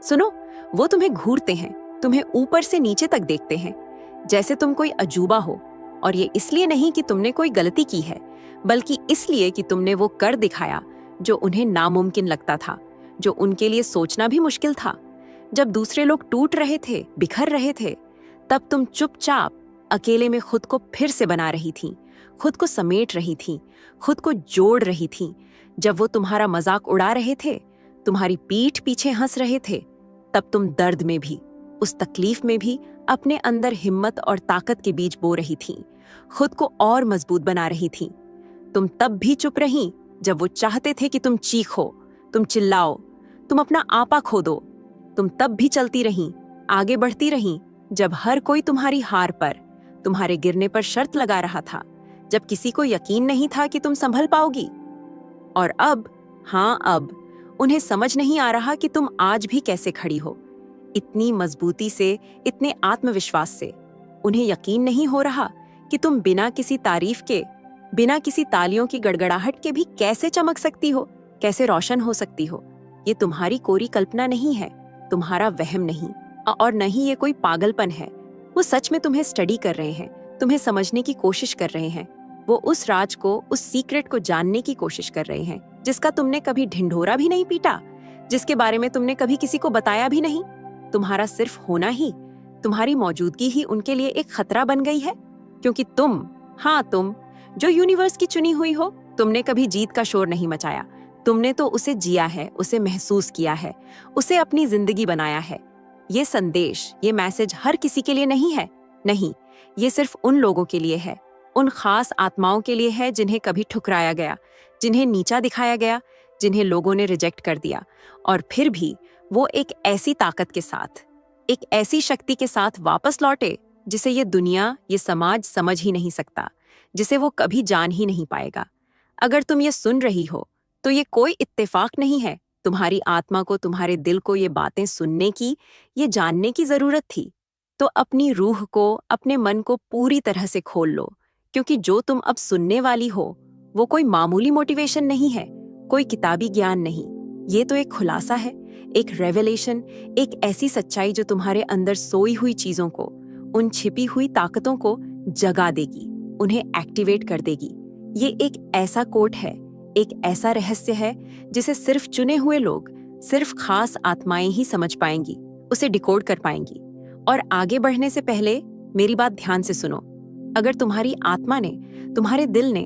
सुनो, वो तुम्हें घूरते हैं, तुम्हें ऊपर से नीचे तक देखते हैं, जैसे तुम कोई अजूबा हो। और ये इसलिए नहीं कि तुमने कोई गलती की है, बल्कि इसलिए कि तुमने वो कर दिखाया जो उन्हें नामुमकिन लगता था, जो उनके लिए सोचना भी मुश्किल था। जब दूसरे लोग टूट रहे थे, बिखर रहे थे, तब तुम चुपचाप अकेले में खुद को फिर से बना रही थी, खुद को समेट रही थी, खुद को जोड़ रही थी। जब वो तुम्हारा मजाक उड़ा रहे थे, तुम्हारी पीठ पीछे हंस रहे थे, तब तुम दर्द में भी, उस तकलीफ में भी अपने अंदर हिम्मत और ताकत के बीज बो रही थीं, खुद को और मजबूत बना रही थीं। तुम तब भी चुप रहीं जब वो चाहते थे कि तुम चीखो, तुम चिल्लाओ, तुम अपना आपा खो दो। तुम तब भी चलती रहीं, आगे बढ़ती रहीं, जब हर कोई तुम्हारी हार पर, तुम्हारे गिरने पर शर्त लगा रहा था, जब किसी को यकीन नहीं था कि तुम संभल पाओगी। और अब, हाँ अब, उन्हें समझ नहीं आ रहा कि तुम आज भी कैसे खड़ी हो, इतनी मजबूती से, इतने आत्मविश्वास से। उन्हें यकीन नहीं हो रहा कि तुम बिना किसी तारीफ के, बिना किसी तालियों की गड़गड़ाहट के भी कैसे चमक सकती हो, कैसे रोशन हो सकती हो। ये तुम्हारी कोरी कल्पना नहीं है, तुम्हारा वहम नहीं, और न ही ये कोई पागलपन है। वो सच में तुम्हें स्टडी कर रहे हैं, तुम्हें समझने की कोशिश कर रहे हैं। वो उस राज को, उस सीक्रेट को जानने की कोशिश कर रहे हैं, जिसका तुमने कभी ढिंढोरा भी नहीं पीटा, जिसके बारे में तुमने कभी किसी को बताया भी नहीं। तुम्हारा सिर्फ होना ही, तुम्हारी मौजूदगी ही उनके लिए एक खतरा बन गई है, क्योंकि तुम, हाँ तुम, जो यूनिवर्स की चुनी हुई हो, तुमने कभी जीत का शोर नहीं मचाया। तुमने तो उसे जिया है, उसे महसूस किया है, उसे अपनी जिंदगी बनाया है। ये संदेश, ये मैसेज हर किसी के लिए नहीं है, नहीं, ये सिर्फ उन लोगों के लिए है, उन खास आत्माओं के लिए है जिन्हें कभी ठुकराया गया, जिन्हें नीचा दिखाया गया, जिन्हें लोगों ने रिजेक्ट कर दिया, और फिर भी वो एक ऐसी ताकत के साथ, एक ऐसी शक्ति के साथ वापस लौटे जिसे ये दुनिया, ये समाज समझ ही नहीं सकता, जिसे वो कभी जान ही नहीं पाएगा। अगर तुम ये सुन रही हो, तो ये कोई इत्तेफाक नहीं है। तुम्हारी आत्मा को, तुम्हारे दिल को ये बातें सुनने की, ये जानने की जरूरत थी। तो अपनी रूह को, अपने मन को पूरी तरह से खोल लो, क्योंकि जो तुम अब सुनने वाली हो, वो कोई मामूली मोटिवेशन नहीं है, कोई किताबी ज्ञान नहीं। ये तो एक खुलासा है, एक रेवलेशन, एक ऐसी सच्चाई जो तुम्हारे अंदर सोई हुई चीजों को, उन छिपी हुई ताकतों को जगा देगी, उन्हें एक्टिवेट कर देगी। ये एक ऐसा कोड है, एक ऐसा रहस्य है जिसे सिर्फ चुने हुए लोग, सिर्फ खास आत्माएं ही समझ पाएंगी, उसे डिकोड कर पाएंगी। और आगे बढ़ने से पहले मेरी बात ध्यान से सुनो। अगर तुम्हारी आत्मा ने, तुम्हारे दिल ने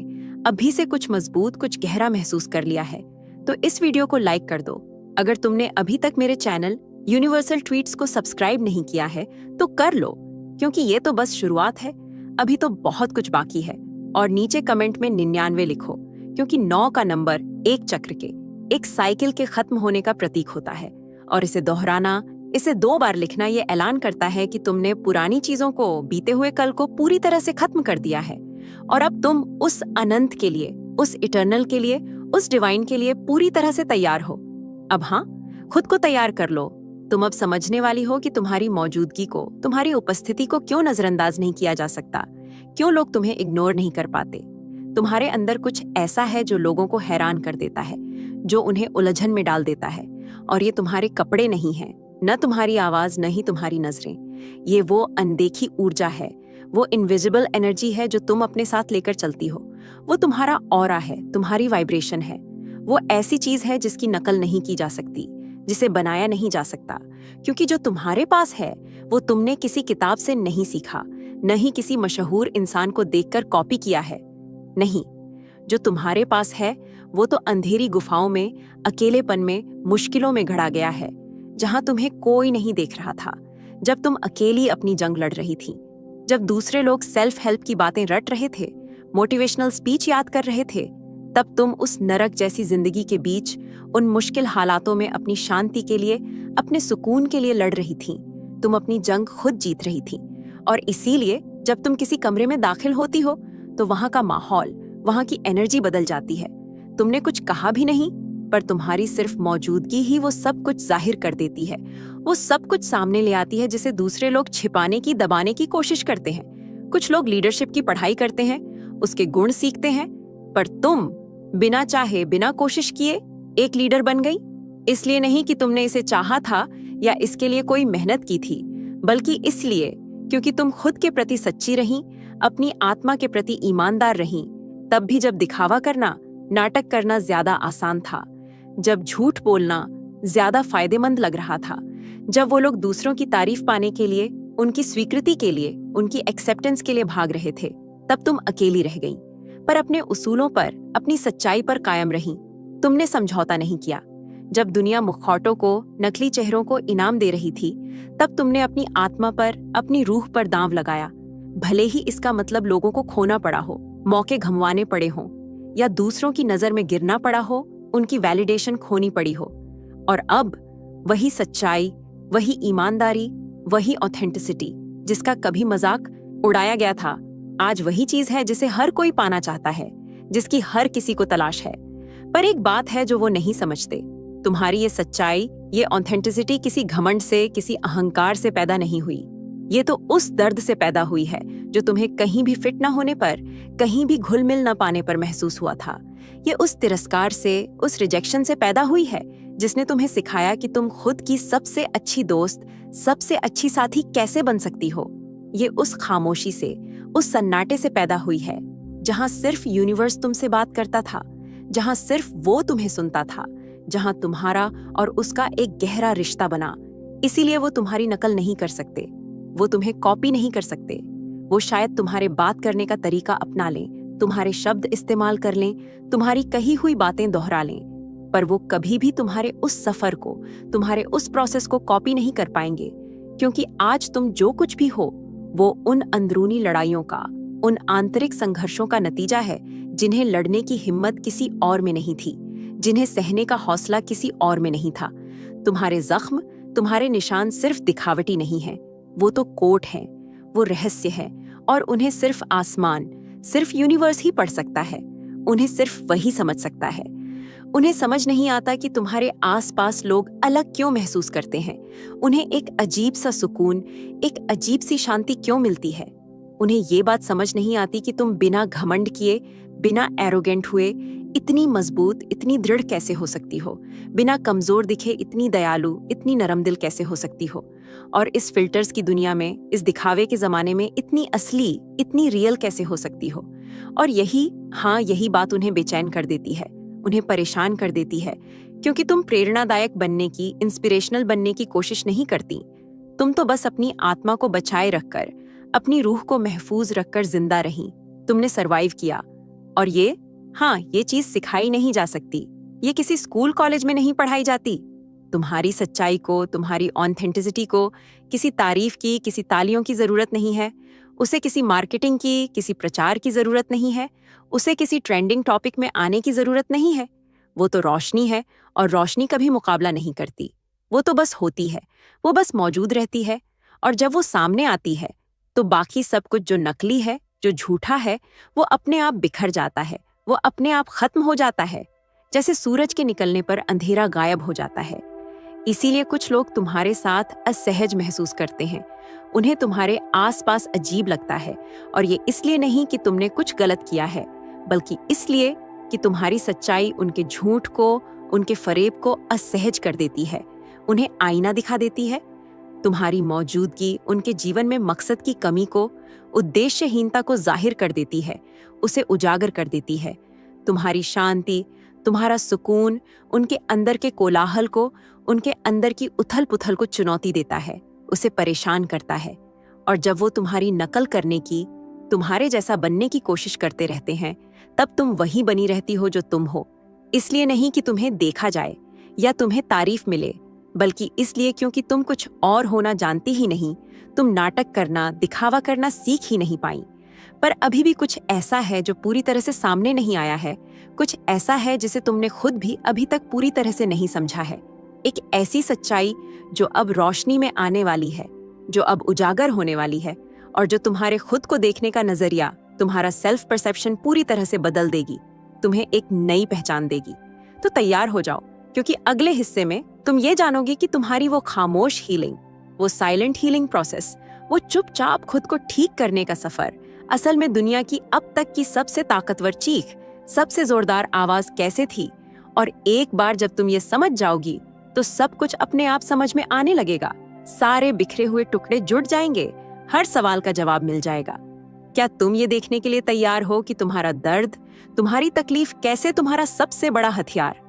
अभी से कुछ मजबूत, कुछ गहरा महसूस कर लिया है, तो इस वीडियो को लाइक कर दो। अगर तुमने अभी तक मेरे चैनल यूनिवर्सल ट्वीट्स को सब्सक्राइब नहीं किया है, तो कर लो, क्योंकि ये तो बस शुरुआत है, अभी तो बहुत कुछ बाकी है। और नीचे कमेंट में 99 लिखो, क्योंकि 9 का नंबर एक चक्र के, एक साइकिल के खत्म होने का प्रतीक होता है। और इसे दोहराना, इसे 2 बार लिखना, ये ऐलान करता है कि तुमने पुरानी चीजों को, बीते हुए कल को पूरी तरह से खत्म कर दिया है, और अब तुम उस अनंत के लिए, उस इटर्नल के लिए, उस डिवाइन के लिए पूरी तरह से तैयार हो। अब हाँ, खुद को तैयार कर लो। तुम अब समझने वाली हो कि तुम्हारी मौजूदगी को, तुम्हारी उपस्थिति को क्यों नजरअंदाज नहीं किया जा सकता, क्यों लोग तुम्हें इग्नोर नहीं कर पाते। तुम्हारे अंदर कुछ ऐसा है जो लोगों को हैरान कर देता है, जो उन्हें उलझन में डाल देता है। और ये तुम्हारे कपड़े नहीं हैं, न तुम्हारी आवाज, न ही तुम्हारी नजरें। ये वो अनदेखी ऊर्जा है, वो इनविजिबल एनर्जी है जो तुम अपने साथ लेकर चलती हो। वो तुम्हारा ऑरा है, तुम्हारी वाइब्रेशन है। वो ऐसी चीज है जिसकी नकल नहीं की जा सकती, जिसे बनाया नहीं जा सकता, क्योंकि जो तुम्हारे पास है वो तुमने किसी किताब से नहीं सीखा, न ही किसी मशहूर इंसान को देखकर कॉपी किया है। नहीं, जो तुम्हारे पास है वो तो अंधेरी गुफाओं में, अकेलेपन में, मुश्किलों में घड़ा गया है, जहां तुम्हें कोई नहीं देख रहा था, जब तुम अकेली अपनी जंग लड़ रही थी, जब दूसरे लोग सेल्फ हेल्प की बातें रट रहे थे, मोटिवेशनल स्पीच याद कर रहे थे, तब तुम उस नरक जैसी जिंदगी के बीच, उन मुश्किल हालातों में अपनी शांति के लिए, अपने सुकून के लिए लड़ रही थी। तुम अपनी जंग खुद जीत रही थी। और इसीलिए जब तुम किसी कमरे में दाखिल होती हो, तो वहां का माहौल, वहां की एनर्जी बदल जाती है। तुमने कुछ कहा भी नहीं, पर तुम्हारी सिर्फ मौजूदगी ही वो सब कुछ जाहिर कर देती है। वो सब कुछ सामने ले आती है जिसे दूसरे लोग छिपाने की, दबाने की कोशिश करते हैं। कुछ लोग लीडरशिप की पढ़ाई करते हैं, उसके गुण सीखते हैं, पर तुम बिना चाहे, बिना कोशिश किए एक लीडर बन गई। इसलिए नहीं कि तुमने इसे चाहा था या इसके लिए कोई मेहनत की थी, बल्कि इसलिए क्योंकि तुम खुद के प्रति सच्ची रहीं, अपनी आत्मा के प्रति ईमानदार रहीं। तब भी जब दिखावा करना, नाटक करना ज्यादा आसान था, जब झूठ बोलना ज्यादा फायदेमंद लग रहा था, जब वो लोग दूसरों की तारीफ पाने के लिए, उनकी स्वीकृति के लिए, उनकी एक्सेप्टेंस के लिए भाग रहे थे, तब तुम अकेली रह गई, पर अपने उसूलों पर, अपनी सच्चाई पर कायम रही। तुमने समझौता नहीं किया। जब दुनिया मुखौटों को, नकली चेहरों को इनाम दे रही थी, तब तुमने अपनी आत्मा पर, अपनी रूह पर दांव लगाया। भले ही इसका मतलब लोगों को खोना पड़ा हो, मौके घमवाने पड़े हों, या दूसरों की नजर में गिरना पड़ा हो, उनकी वैलिडेशन खोनी पड़ी हो। और अब वही सच्चाई, वही ईमानदारी, वही ऑथेंटिसिटी जिसका कभी मजाक उड़ाया गया था, आज वही चीज है जिसे हर कोई पाना चाहता है, जिसकी हर किसी को तलाश है। पर एक बात है जो वो नहीं समझते, तुम्हारी ये सच्चाई, ये ऑथेंटिसिटी किसी घमंड से, किसी अहंकार से पैदा नहीं हुई। ये तो उस दर्द से पैदा हुई है जो तुम्हें कहीं भी फिट न होने पर, कहीं भी घुल मिल न पाने पर महसूस हुआ था। ये उस तिरस्कार से, उस रिजेक्शन से पैदा हुई है जिसने तुम्हें सिखाया कि तुम खुद की सबसे अच्छी दोस्त, सबसे अच्छी साथी कैसे बन सकती हो। ये उस खामोशी से, उस सन्नाटे से पैदा हुई है जहां सिर्फ यूनिवर्स तुमसे बात करता था, जहां सिर्फ वो तुम्हें सुनता था, जहां तुम्हारा और उसका एक गहरा रिश्ता बना। इसीलिए वो तुम्हारी नकल नहीं कर सकते, वो तुम्हें कॉपी नहीं कर सकते। वो शायद तुम्हारे बात करने का तरीका अपना लें, तुम्हारे शब्द इस्तेमाल कर लें, तुम्हारी कही हुई बातें दोहरा लें, पर वो कभी भी तुम्हारे उस सफर को, तुम्हारे उस प्रोसेस को कॉपी नहीं कर पाएंगे, क्योंकि आज तुम जो कुछ भी हो वो उन अंदरूनी लड़ाइयों का, उन आंतरिक संघर्षों का नतीजा है जिन्हें लड़ने की हिम्मत किसी और में नहीं थी, जिन्हें सहने का हौसला किसी और में नहीं था। तुम्हारे जख्म, तुम्हारे निशान सिर्फ दिखावटी नहीं है, वो तो कोट है, वो रहस्य है, और उन्हें सिर्फ आसमान, सिर्फ यूनिवर्स ही पढ़ सकता है, उन्हें सिर्फ वही समझ सकता है। उन्हें समझ नहीं आता कि तुम्हारे आसपास लोग अलग क्यों महसूस करते हैं, उन्हें एक अजीब सा सुकून, एक अजीब सी शांति क्यों मिलती है। उन्हें ये बात समझ नहीं आती कि तुम बिना घमंड किए, बिना एरोगेंट हुए इतनी मजबूत, इतनी दृढ़ कैसे हो सकती हो, बिना कमजोर दिखे इतनी दयालु, इतनी नरम दिल कैसे हो सकती हो, और इस फिल्टर्स की दुनिया में, इस दिखावे के जमाने में इतनी असली, इतनी रियल कैसे हो सकती हो। और यही बात उन्हें बेचैन कर देती है, उन्हें परेशान कर देती है, क्योंकि तुम प्रेरणादायक बनने की, इंस्पिरेशनल बनने की कोशिश नहीं करती। तुम तो बस अपनी आत्मा को बचाए रखकर, अपनी रूह को महफूज रखकर जिंदा रही। तुमने सरवाइव किया, और ये चीज सिखाई नहीं जा सकती, ये किसी स्कूल कॉलेज में नहीं पढ़ाई जाती। तुम्हारी सच्चाई को, तुम्हारी ऑथेंटिसिटी को किसी तारीफ की, किसी तालियों की जरूरत नहीं है, उसे किसी मार्केटिंग की, किसी प्रचार की जरूरत नहीं है, उसे किसी ट्रेंडिंग टॉपिक में आने की जरूरत नहीं है। वो तो रोशनी है, और रोशनी कभी मुकाबला नहीं करती, वो तो बस होती है, वो बस मौजूद रहती है। और जब वो सामने आती है तो बाकी सब कुछ जो नकली है, जो झूठा है, वो अपने आप बिखर जाता है, वो अपने आप खत्म हो जाता है, जैसे सूरज के निकलने पर अंधेरा गायब हो जाता है। इसीलिए कुछ लोग तुम्हारे साथ असहज महसूस करते हैं, उन्हें तुम्हारे आसपास अजीब लगता है, और ये इसलिए नहीं कि तुमने कुछ गलत किया है, बल्कि इसलिए कि तुम्हारी सच्चाई उनके झूठ को, उनके फरेब को असहज कर देती है, उन्हें आईना दिखा देती है। तुम्हारी मौजूदगी उनके जीवन में मकसद की कमी को, उद्देश्यहीनता को जाहिर कर देती है, उसे उजागर कर देती है। तुम्हारी शांति, तुम्हारा सुकून उनके अंदर के कोलाहल को, उनके अंदर की उथल पुथल को चुनौती देता है, उसे परेशान करता है। और जब वो तुम्हारी नकल करने की, तुम्हारे जैसा बनने की कोशिश करते रहते हैं, तब तुम वही बनी रहती हो जो तुम हो। इसलिए नहीं कि तुम्हें देखा जाए या तुम्हें तारीफ मिले, बल्कि इसलिए क्योंकि तुम कुछ और होना जानती ही नहीं। तुम नाटक करना, दिखावा करना सीख ही नहीं पाई। पर अभी भी कुछ ऐसा है जो पूरी तरह से सामने नहीं आया है, कुछ ऐसा है जिसे तुमने खुद भी अभी तक पूरी तरह से नहीं समझा है। एक ऐसी सच्चाई जो अब रोशनी में आने वाली है, जो अब उजागर होने वाली है, और जो तुम्हारे खुद को देखने का नजरिया, तुम्हारा सेल्फ परसेप्शन पूरी तरह से बदल देगी, तुम्हें एक नई पहचान देगी। तो तैयार हो जाओ, क्योंकि अगले हिस्से में तुम ये जानोगे कि तुम्हारी वो खामोश हीलिंग, वो साइलेंट हीलिंग प्रोसेस, वो चुपचाप खुद को ठीक करने का सफर असल में दुनिया की अब तक की सबसे ताकतवर चीख, सबसे जोरदार आवाज कैसे थी। और एक बार जब तुम ये समझ जाओगी तो सब कुछ अपने आप समझ में आने लगेगा। सारे बिखरे हुए टुकड़े जुड़ जाएंगे, हर सवाल का जवाब मिल जाएगा। क्या तुम ये देखने के लिए तैयार हो कि तुम्हारा दर्द, तुम्हारी तकलीफ कैसे तुम्हारा सबसे बड़ा हथियार,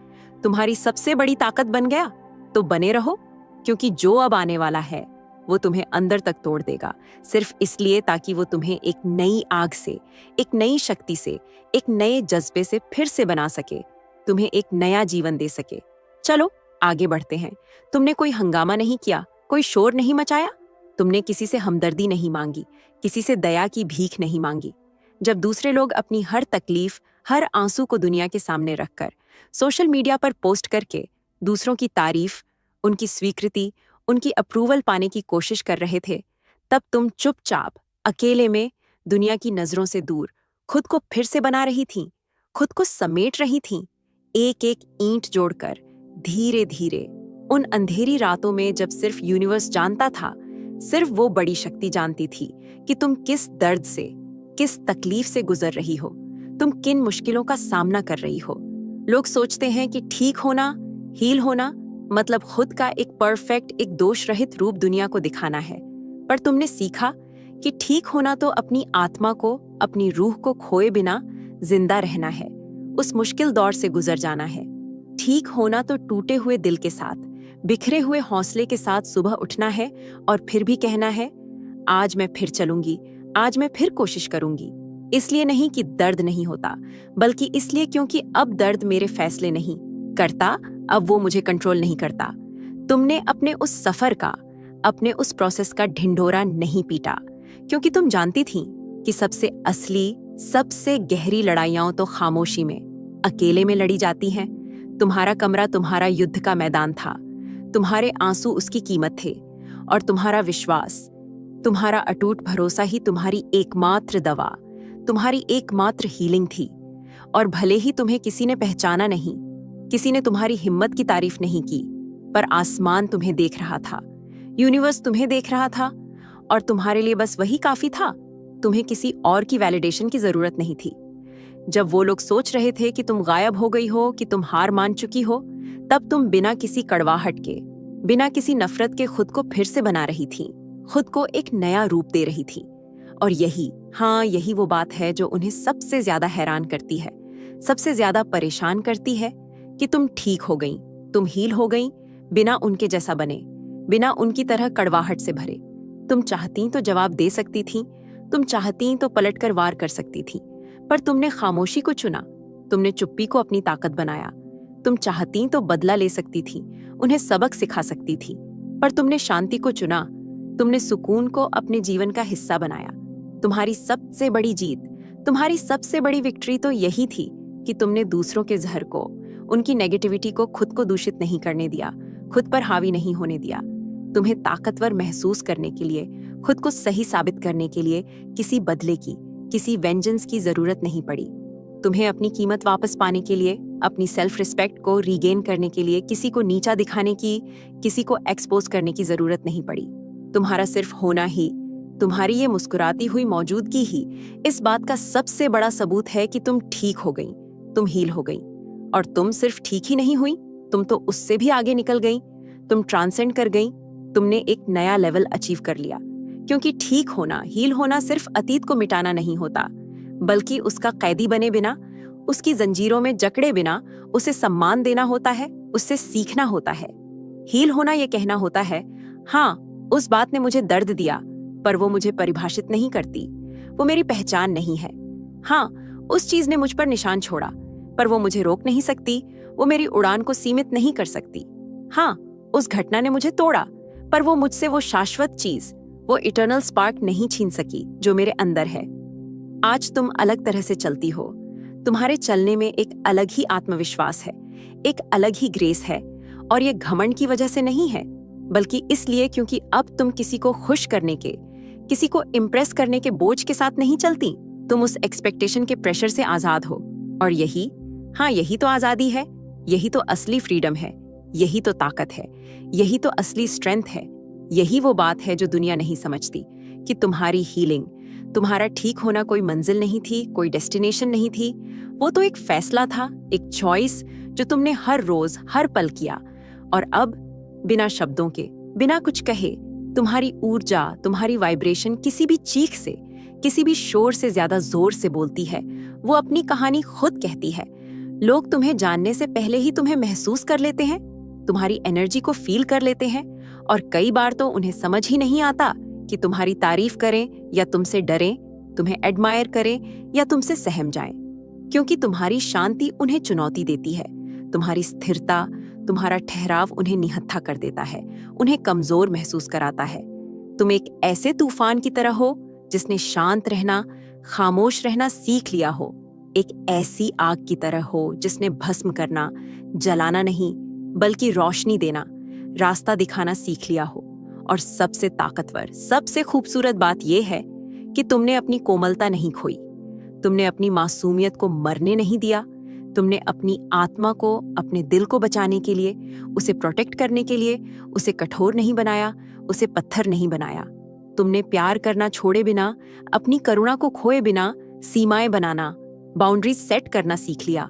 तुम्हारी सबसे बड़ी ताकत बन गया? तो बने रहो, क्योंकि जो अब आने वाला है वो तुम्हें अंदर तक तोड़ देगा, सिर्फ इसलिए ताकि वो तुम्हें एक नई आग से, एक नई शक्ति से, एक नए जज्बे से फिर से बना सके, तुम्हें एक नया जीवन दे सके। चलो आगे बढ़ते हैं। तुमने कोई हंगामा नहीं किया, कोई शोर नहीं मचाया, तुमने किसी से हमदर्दी नहीं मांगी, किसी से दया की भीख नहीं मांगी। जब दूसरे लोग अपनी हर तकलीफ, हर आंसू को दुनिया के सामने रखकर, सोशल मीडिया पर पोस्ट करके दूसरों की तारीफ, उनकी स्वीकृति, उनकी अप्रूवल पाने की कोशिश कर रहे थे, तब तुम चुपचाप अकेले में दुनिया की नजरों से दूर खुद को फिर से बना रही थीं, खुद को समेट रही थीं, एक एक ईंट जोड़कर धीरे धीरे। उन अंधेरी रातों में जब सिर्फ यूनिवर्स जानता था, सिर्फ वो बड़ी शक्ति जानती थी कि तुम किस दर्द से, किस तकलीफ से गुजर रही हो, तुम किन मुश्किलों का सामना कर रही हो। लोग सोचते हैं कि ठीक होना, हील होना मतलब खुद का एक परफेक्ट, एक दोष रहित रूप दुनिया को दिखाना है। पर तुमने सीखा कि ठीक होना तो अपनी आत्मा को, अपनी रूह को खोए बिना जिंदा रहना है, उस मुश्किल दौर से गुजर जाना है। ठीक होना तो टूटे हुए दिल के साथ, बिखरे हुए हौसले के साथ सुबह उठना है और फिर भी कहना है, आज मैं फिर चलूंगी, आज मैं फिर कोशिश करूंगी। इसलिए नहीं कि दर्द नहीं होता, बल्कि इसलिए क्योंकि अब दर्द मेरे फैसले नहीं करता, अब वो मुझे कंट्रोल नहीं करता। तुमने अपने उस सफर का, अपने उस प्रोसेस का ढिंढोरा नहीं पीटा, क्योंकि तुम जानती थी कि सबसे असली, सबसे गहरी लड़ाइयां तो खामोशी में, अकेले में लड़ी जाती हैं। तुम्हारा कमरा तुम्हारा युद्ध का मैदान था, तुम्हारे आंसू उसकी कीमत थे, और तुम्हारा विश्वास, तुम्हारा अटूट भरोसा ही तुम्हारी एकमात्र दवा, तुम्हारी एकमात्र हीलिंग थी। और भले ही तुम्हें किसी ने पहचाना नहीं, किसी ने तुम्हारी हिम्मत की तारीफ नहीं की, पर आसमान तुम्हें देख रहा था, यूनिवर्स तुम्हें देख रहा था, और तुम्हारे लिए बस वही काफी था। तुम्हें किसी और की वैलिडेशन की जरूरत नहीं थी। जब वो लोग सोच रहे थे कि तुम गायब हो गई हो, कि तुम हार मान चुकी हो, तब तुम बिना किसी कड़वाहट के, बिना किसी नफरत के खुद को फिर से बना रही थी, खुद को एक नया रूप दे रही थी। और यही वो बात है जो उन्हें सबसे ज्यादा हैरान करती है, सबसे ज्यादा परेशान करती है, कि तुम ठीक हो गई, तुम हील हो गई, बिना उनके जैसा बने, बिना उनकी तरह कड़वाहट से भरे। तुम चाहती तो जवाब दे सकती थी, तुम चाहती तो पलटकर वार कर सकती थी, पर तुमने खामोशी को चुना, तुमने चुप्पी को अपनी ताकत बनाया। तुम चाहती तो बदला ले सकती थी, उन्हें सबक सिखा सकती थी, पर तुमने शांति को चुना, तुमने सुकून को अपने जीवन का हिस्सा बनाया। तुम्हारी सबसे बड़ी जीत, तुम्हारी सबसे बड़ी विक्ट्री तो यही थी कि तुमने दूसरों के जहर को, उनकी नेगेटिविटी को खुद को दूषित नहीं करने दिया, खुद पर हावी नहीं होने दिया। तुम्हें ताकतवर महसूस करने के लिए, खुद को सही साबित करने के लिए किसी बदले की, किसी वेंजेंस की जरूरत नहीं पड़ी। तुम्हें अपनी कीमत वापस पाने के लिए, अपनी सेल्फ रिस्पेक्ट को रीगेन करने के लिए किसी को नीचा दिखाने की, किसी को एक्सपोज करने की जरूरत नहीं पड़ी। तुम्हारा सिर्फ होना ही, तुम्हारी ये मुस्कुराती हुई मौजूदगी ही इस बात का सबसे बड़ा सबूत है कि तुम ठीक हो गई, तुम हील हो गई। और तुम सिर्फ ठीक ही नहीं हुई, तुम तो उससे भी आगे निकल गई, तुम ट्रांसेंड कर गई, तुमने एक नया लेवल अचीव कर लिया। क्योंकि ठीक होना, हील होना सिर्फ अतीत को मिटाना नहीं होता, बल्कि उसका कैदी बने बिना, उसकी जंजीरों में जकड़े बिना उसे सम्मान देना होता है, उससे सीखना होता है। हील होना यह कहना होता है, हाँ, उस बात ने मुझे दर्द दिया, पर वो मुझे परिभाषित नहीं करती, वो मेरी पहचान नहीं है। हाँ, उस चीज ने मुझ पर निशान छोड़ा, पर वो मुझे रोक नहीं सकती, वो मेरी उड़ान को सीमित नहीं कर सकती। हाँ, उस घटना ने मुझे तोड़ा, पर वो मुझसे वो शाश्वत चीज, वो इटर्नल स्पार्क नहीं छीन सकी जो मेरे अंदर है। आज तुम अलग तरह से चलती हो, तुम्हारे चलने में एक अलग ही आत्मविश्वास है, एक अलग ही ग्रेस है, और ये घमंड की वजह से नहीं है, बल्कि इसलिए क्योंकि अब तुम किसी को खुश करने के, किसी को इम्प्रेस करने के बोझ के साथ नहीं चलती, तुम उस एक्सपेक्टेशन के प्रेशर से आजाद हो। और यही तो आजादी है, यही तो असली फ्रीडम है, यही तो ताकत है, यही तो असली स्ट्रेंथ है। यही वो बात है जो दुनिया नहीं समझती, कि तुम्हारी हीलिंग, तुम्हारा ठीक होना कोई मंजिल नहीं थी, कोई डेस्टिनेशन नहीं थी, वो तो एक फैसला था, एक चॉइस जो तुमने हर रोज, हर पल किया, और अब बिना शब्दों के, बिना कुछ कहे, तुम्हारी ऊर्जा, तुम्हारी वाइब्रेशन किसी भी चीख से, किसी भी शोर से ज्यादा जोर से बोलती है। वो अपनी कहानी खुद कहती है। लोग तुम्हें जानने से पहले ही तुम्हें महसूस कर लेते हैं, तुम्हारी एनर्जी को फील कर लेते हैं, और कई बार तो उन्हें समझ ही नहीं आता कि तुम्हारी तारीफ करें या तुमसे डरें, तुम्हें एडमायर करें या तुमसे सहम जाएं, क्योंकि तुम्हारी शांति उन्हें चुनौती देती है। तुम्हारी स्थिरता, तुम्हारा ठहराव उन्हें निहत्था कर देता है, उन्हें कमजोर महसूस कराता है। तुम एक ऐसे तूफान की तरह हो जिसने शांत रहना, खामोश रहना सीख लिया हो। एक ऐसी आग की तरह हो जिसने भस्म करना, जलाना नहीं बल्कि रोशनी देना, रास्ता दिखाना सीख लिया हो। और सबसे ताकतवर, सबसे खूबसूरत बात यह है कि तुमने अपनी कोमलता नहीं खोई, तुमने अपनी मासूमियत को मरने नहीं दिया, तुमने अपनी आत्मा को, अपने दिल को बचाने के लिए, उसे प्रोटेक्ट करने के लिए उसे कठोर नहीं बनाया, उसे पत्थर नहीं बनाया। तुमने प्यार करना छोड़े बिना, अपनी करुणा को खोए बिना सीमाएं बनाना, बाउंड्रीज सेट करना सीख लिया।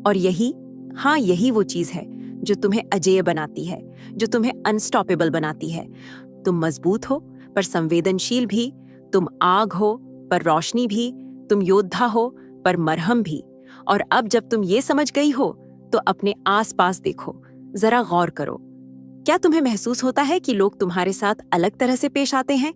और यही वो चीज है जो तुम्हें अजेय बनाती है, जो तुम्हें अनस्टॉपेबल बनाती है। तुम मजबूत हो पर संवेदनशील भी, तुम आग हो पर रोशनी भी, तुम योद्धा हो पर मरहम भी। और अब जब तुम ये समझ गई हो तो अपने आसपास देखो, जरा गौर करो। क्या तुम्हें महसूस होता है कि लोग तुम्हारे साथ अलग तरह से पेश आते हैं?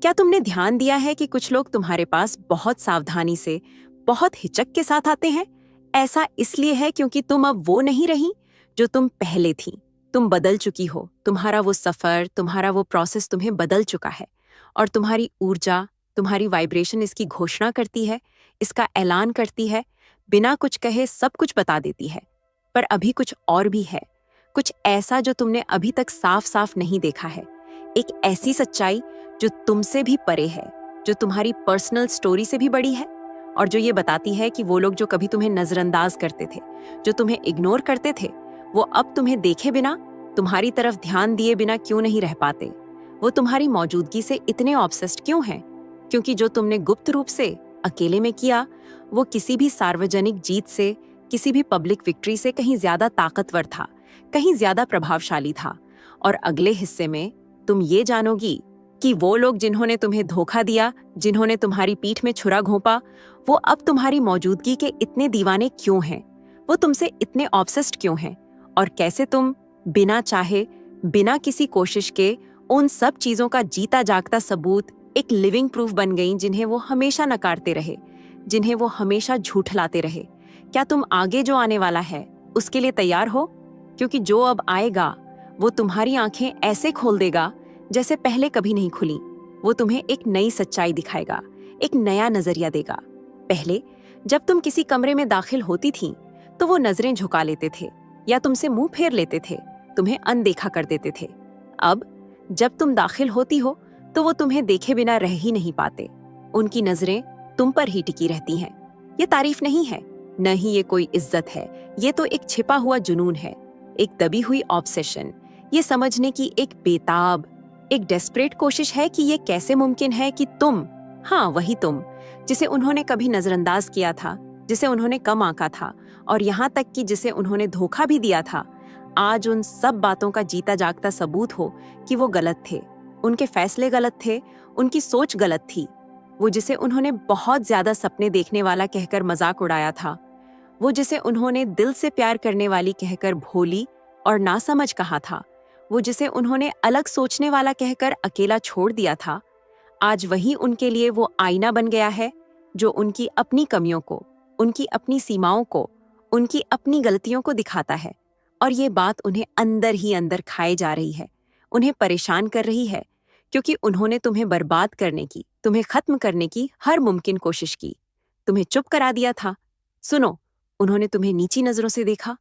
क्या तुमने ध्यान दिया है कि कुछ लोग तुम्हारे पास बहुत सावधानी से, बहुत हिचक के साथ आते हैं? ऐसा इसलिए है क्योंकि तुम अब वो नहीं रही जो तुम पहले थी। तुम बदल चुकी हो, तुम्हारा वो सफर, तुम्हारा वो प्रोसेस तुम्हें बदल चुका है। और तुम्हारी ऊर्जा, तुम्हारी वाइब्रेशन इसकी घोषणा करती है, इसका ऐलान करती है, बिना कुछ कहे सब कुछ बता देती है। पर अभी कुछ और भी है, कुछ ऐसा जो तुमने अभी तक साफ साफ नहीं देखा है। एक ऐसी सच्चाई जो तुमसे भी परे है, जो तुम्हारी पर्सनल स्टोरी से भी बड़ी है, और जो ये बताती है कि वो लोग जो कभी तुम्हें नजरअंदाज करते थे, जो तुम्हें इग्नोर करते थे, वो अब तुम्हें देखे बिना, तुम्हारी तरफ ध्यान दिए बिना क्यों नहीं रह पाते। वो तुम्हारी मौजूदगी से इतने ऑब्सेस्ड क्यों हैं? क्योंकि जो तुमने गुप्त रूप से अकेले में किया, वो किसी भी सार्वजनिक जीत से, किसी भी पब्लिक विक्ट्री से कहीं ज्यादा ताकतवर था, कहीं ज्यादा प्रभावशाली था। और अगले हिस्से में तुम ये जानोगी कि वो लोग जिन्होंने तुम्हें धोखा दिया, जिन्होंने तुम्हारी पीठ में छुरा घोंपा, वो अब तुम्हारी मौजूदगी के इतने दीवाने क्यों हैं, वो तुमसे इतने ऑब्सेस्ड क्यों हैं, और कैसे तुम बिना चाहे, बिना किसी कोशिश के उन सब चीजों का जीता जागता सबूत, एक लिविंग प्रूफ बन गई जिन्हें वो हमेशा नकारते रहे, जिन्हें वो हमेशा झूठलाते रहे। क्या तुम आगे जो आने वाला है उसके लिए तैयार हो? क्योंकि जो अब आएगा वो तुम्हारी आंखें ऐसे खोल देगा जैसे पहले कभी नहीं खुली। वो तुम्हें एक नई सच्चाई दिखाएगा, एक नया नजरिया देगा। पहले जब तुम किसी कमरे में दाखिल होती थी तो वो नजरें झुका लेते थे या तुमसे मुंह फेर लेते थे, तुम्हें अनदेखा कर देते थे। अब जब तुम दाखिल होती हो तो वो तुम्हें देखे बिना रह ही नहीं पाते। उनकी नजरें तुम पर ही टिकी रहती हैं। ये तारीफ नहीं है, न ही ये कोई इज्जत है, ये तो एक छिपा हुआ जुनून है, एक दबी हुई ऑब्सेशन। ये समझने की एक बेताब, एक डेस्परेट कोशिश है कि ये कैसे मुमकिन है कि तुम, हाँ वही तुम, जिसे उन्होंने कभी नजरअंदाज किया था, जिसे उन्होंने कम आंका था, और यहाँ तक कि जिसे उन्होंने धोखा भी दिया था, आज उन सब बातों का जीता जागता सबूत हो कि वो गलत थे, उनके फैसले गलत थे, उनकी सोच गलत थी। वो जिसे उन्होंने बहुत ज्यादा सपने देखने वाला कहकर मजाक उड़ाया था, वो जिसे उन्होंने दिल से प्यार करने वाली कहकर भोली और नासमझ कहा था, वो जिसे उन्होंने अलग सोचने वाला कहकर अकेला छोड़ दिया था, आज वही उनके लिए वो आईना बन गया है जो उनकी अपनी कमियों को, उनकी अपनी सीमाओं को, उनकी अपनी गलतियों को दिखाता है। और ये बात उन्हें अंदर ही अंदर खाए जा रही है, उन्हें परेशान कर रही है, क्योंकि उन्होंने तुम्हें बर्बाद करने की, तुम्हें खत्म करने की हर मुमकिन कोशिश की, तुम्हें चुप करा दिया था। सुनो, उन्होंने तुम्हें नीची नजरों से देखा,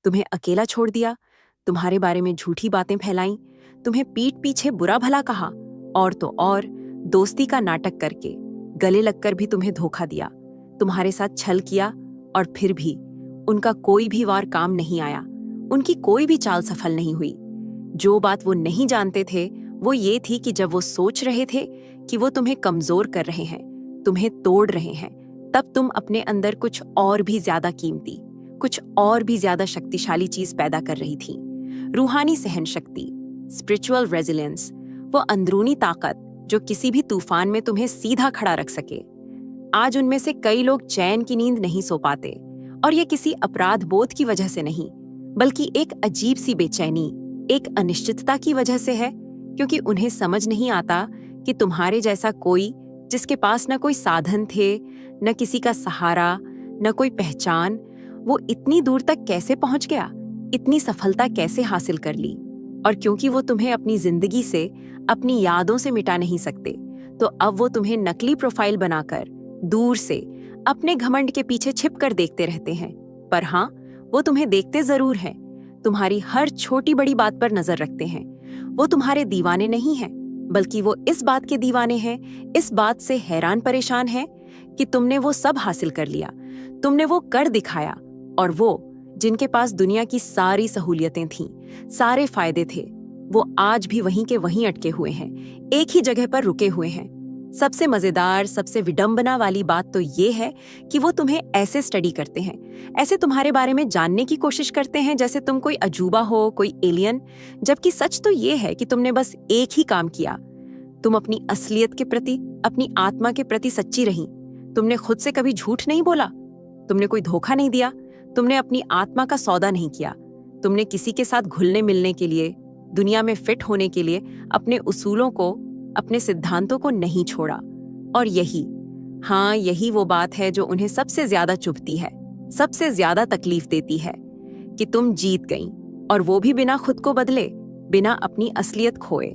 तुम्हें अकेला छोड़ दिया, तुम्हारे बारे में झूठी बातें फैलाईं, तुम्हें पीठ पीछे बुरा भला कहा, और तो और दोस्ती का नाटक करके गले लगकर भी तुम्हें धोखा दिया, तुम्हारे साथ छल किया, और फिर भी उनका कोई भी वार काम नहीं आया, उनकी कोई भी चाल सफल नहीं हुई। जो बात वो नहीं जानते थे वो ये थी कि जब वो सोच रहे थे कि वो तुम्हें कमजोर कर रहे हैं, तुम्हें तोड़ रहे हैं, तब तुम अपने अंदर कुछ और भी ज्यादा कीमती, कुछ और भी ज्यादा शक्तिशाली चीज पैदा कर रही थी। रूहानी सहनशक्ति, स्पिरिचुअल रेजिलियंस, वो अंदरूनी ताकत जो किसी भी तूफान में तुम्हें सीधा खड़ा रख सके। आज उनमें से कई लोग चैन की नींद नहीं सो पाते, और ये किसी अपराध बोध की वजह से नहीं, बल्कि एक अजीब सी बेचैनी, एक अनिश्चितता की वजह से है, क्योंकि उन्हें समझ नहीं आता कि तुम्हारे जैसा कोई, जिसके पास न कोई साधन थे, न किसी का सहारा, न कोई पहचान, वो इतनी दूर तक कैसे पहुंच गया, इतनी सफलता कैसे हासिल कर ली। और क्योंकि वो तुम्हें अपनी जिंदगी से, अपनी यादों से मिटा नहीं सकते, तो अब वो तुम्हें नकली प्रोफाइल बनाकर दूर से अपने घमंड के पीछे छिप कर देखते रहते हैं। पर हाँ, वो तुम्हें देखते जरूर हैं, तुम्हारी हर छोटी बड़ी बात पर नजर रखते हैं। वो तुम्हारे दीवाने नहीं हैं, बल्कि वो इस बात के दीवाने हैं, इस बात से हैरान परेशान हैं कि तुमने वो सब हासिल कर लिया, तुमने वो कर दिखाया, और वो जिनके पास दुनिया की सारी सहूलियतें थीं, सारे फायदे थे, वो आज भी वहीं के वहीं अटके हुए हैं, एक ही जगह पर रुके हुए हैं। सबसे मजेदार, सबसे विडंबना वाली बात तो ये है कि वो तुम्हें ऐसे स्टडी करते हैं, ऐसे तुम्हारे बारे में जानने की कोशिश करते हैं जैसे तुम कोई अजूबा हो, कोई एलियन, जबकि सच तो ये है कि तुमने बस एक ही काम किया। तुम अपनी असलियत के प्रति, अपनी आत्मा के प्रति सच्ची रही। तुमने खुद से कभी झूठ नहीं बोला, तुमने कोई धोखा नहीं दिया, तुमने अपनी आत्मा का सौदा नहीं किया, तुमने किसी के साथ घुलने मिलने के लिए, दुनिया में फिट होने के लिए अपने उसूलों को, अपने सिद्धांतों को नहीं छोड़ा। और यही वो बात है जो उन्हें सबसे ज्यादा चुभती है, सबसे ज्यादा तकलीफ देती है, कि तुम जीत गई, और वो भी बिना खुद को बदले, बिना अपनी असलियत खोए।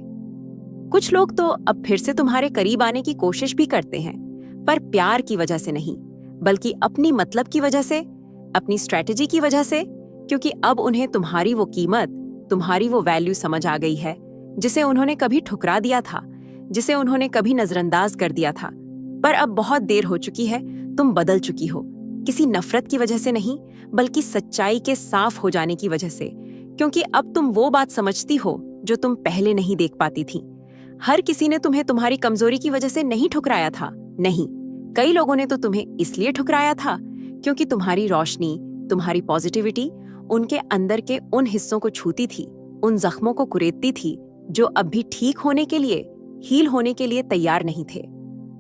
कुछ लोग तो अब फिर से तुम्हारे करीब आने की कोशिश भी करते हैं, पर प्यार की वजह से नहीं, बल्कि अपनी मतलब की वजह से, अपनी स्ट्रैटेजी की वजह से, क्योंकि अब उन्हें तुम्हारी वो कीमत, तुम्हारी वो वैल्यू समझ आ गई है, जिसे उन्होंने कभी ठुकरा दिया था, जिसे उन्होंने कभी नजरअंदाज कर दिया था। पर अब बहुत देर हो चुकी है, तुम बदल चुकी हो, किसी नफरत की वजह से नहीं, बल्कि सच्चाई के साफ हो जाने की वजह से, क्योंकि अब तुम वो बात समझती हो जो तुम पहले नहीं देख पाती थी। हर किसी ने तुम्हें तुम्हारी कमजोरी की वजह से नहीं ठुकराया था, नहीं, कई लोगों ने तो तुम्हें इसलिए ठुकराया था क्योंकि तुम्हारी रोशनी, तुम्हारी पॉजिटिविटी उनके अंदर के उन हिस्सों को छूती थी, उन जख्मों को कुरेदती थी जो अब भी ठीक होने के लिए, हील होने के लिए तैयार नहीं थे।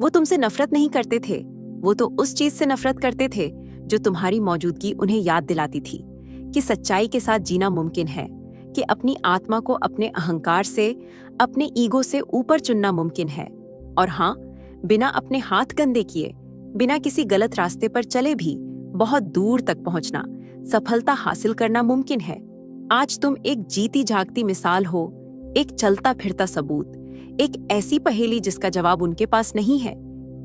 वो तुमसे नफरत नहीं करते थे, वो तो उस चीज से नफरत करते थे जो तुम्हारी मौजूदगी उन्हें याद दिलाती थी कि सच्चाई के साथ जीना मुमकिन है, कि अपनी आत्मा को अपने अहंकार से, अपने ईगो से ऊपर चुनना मुमकिन है, और हाँ, बिना अपने हाथ गंदे किए, बिना किसी गलत रास्ते पर चले भी बहुत दूर तक पहुंचना, सफलता हासिल करना मुमकिन है। आज तुम एक जीती जागती मिसाल हो, एक चलता फिरता सबूत, एक ऐसी पहेली जिसका जवाब उनके पास नहीं है।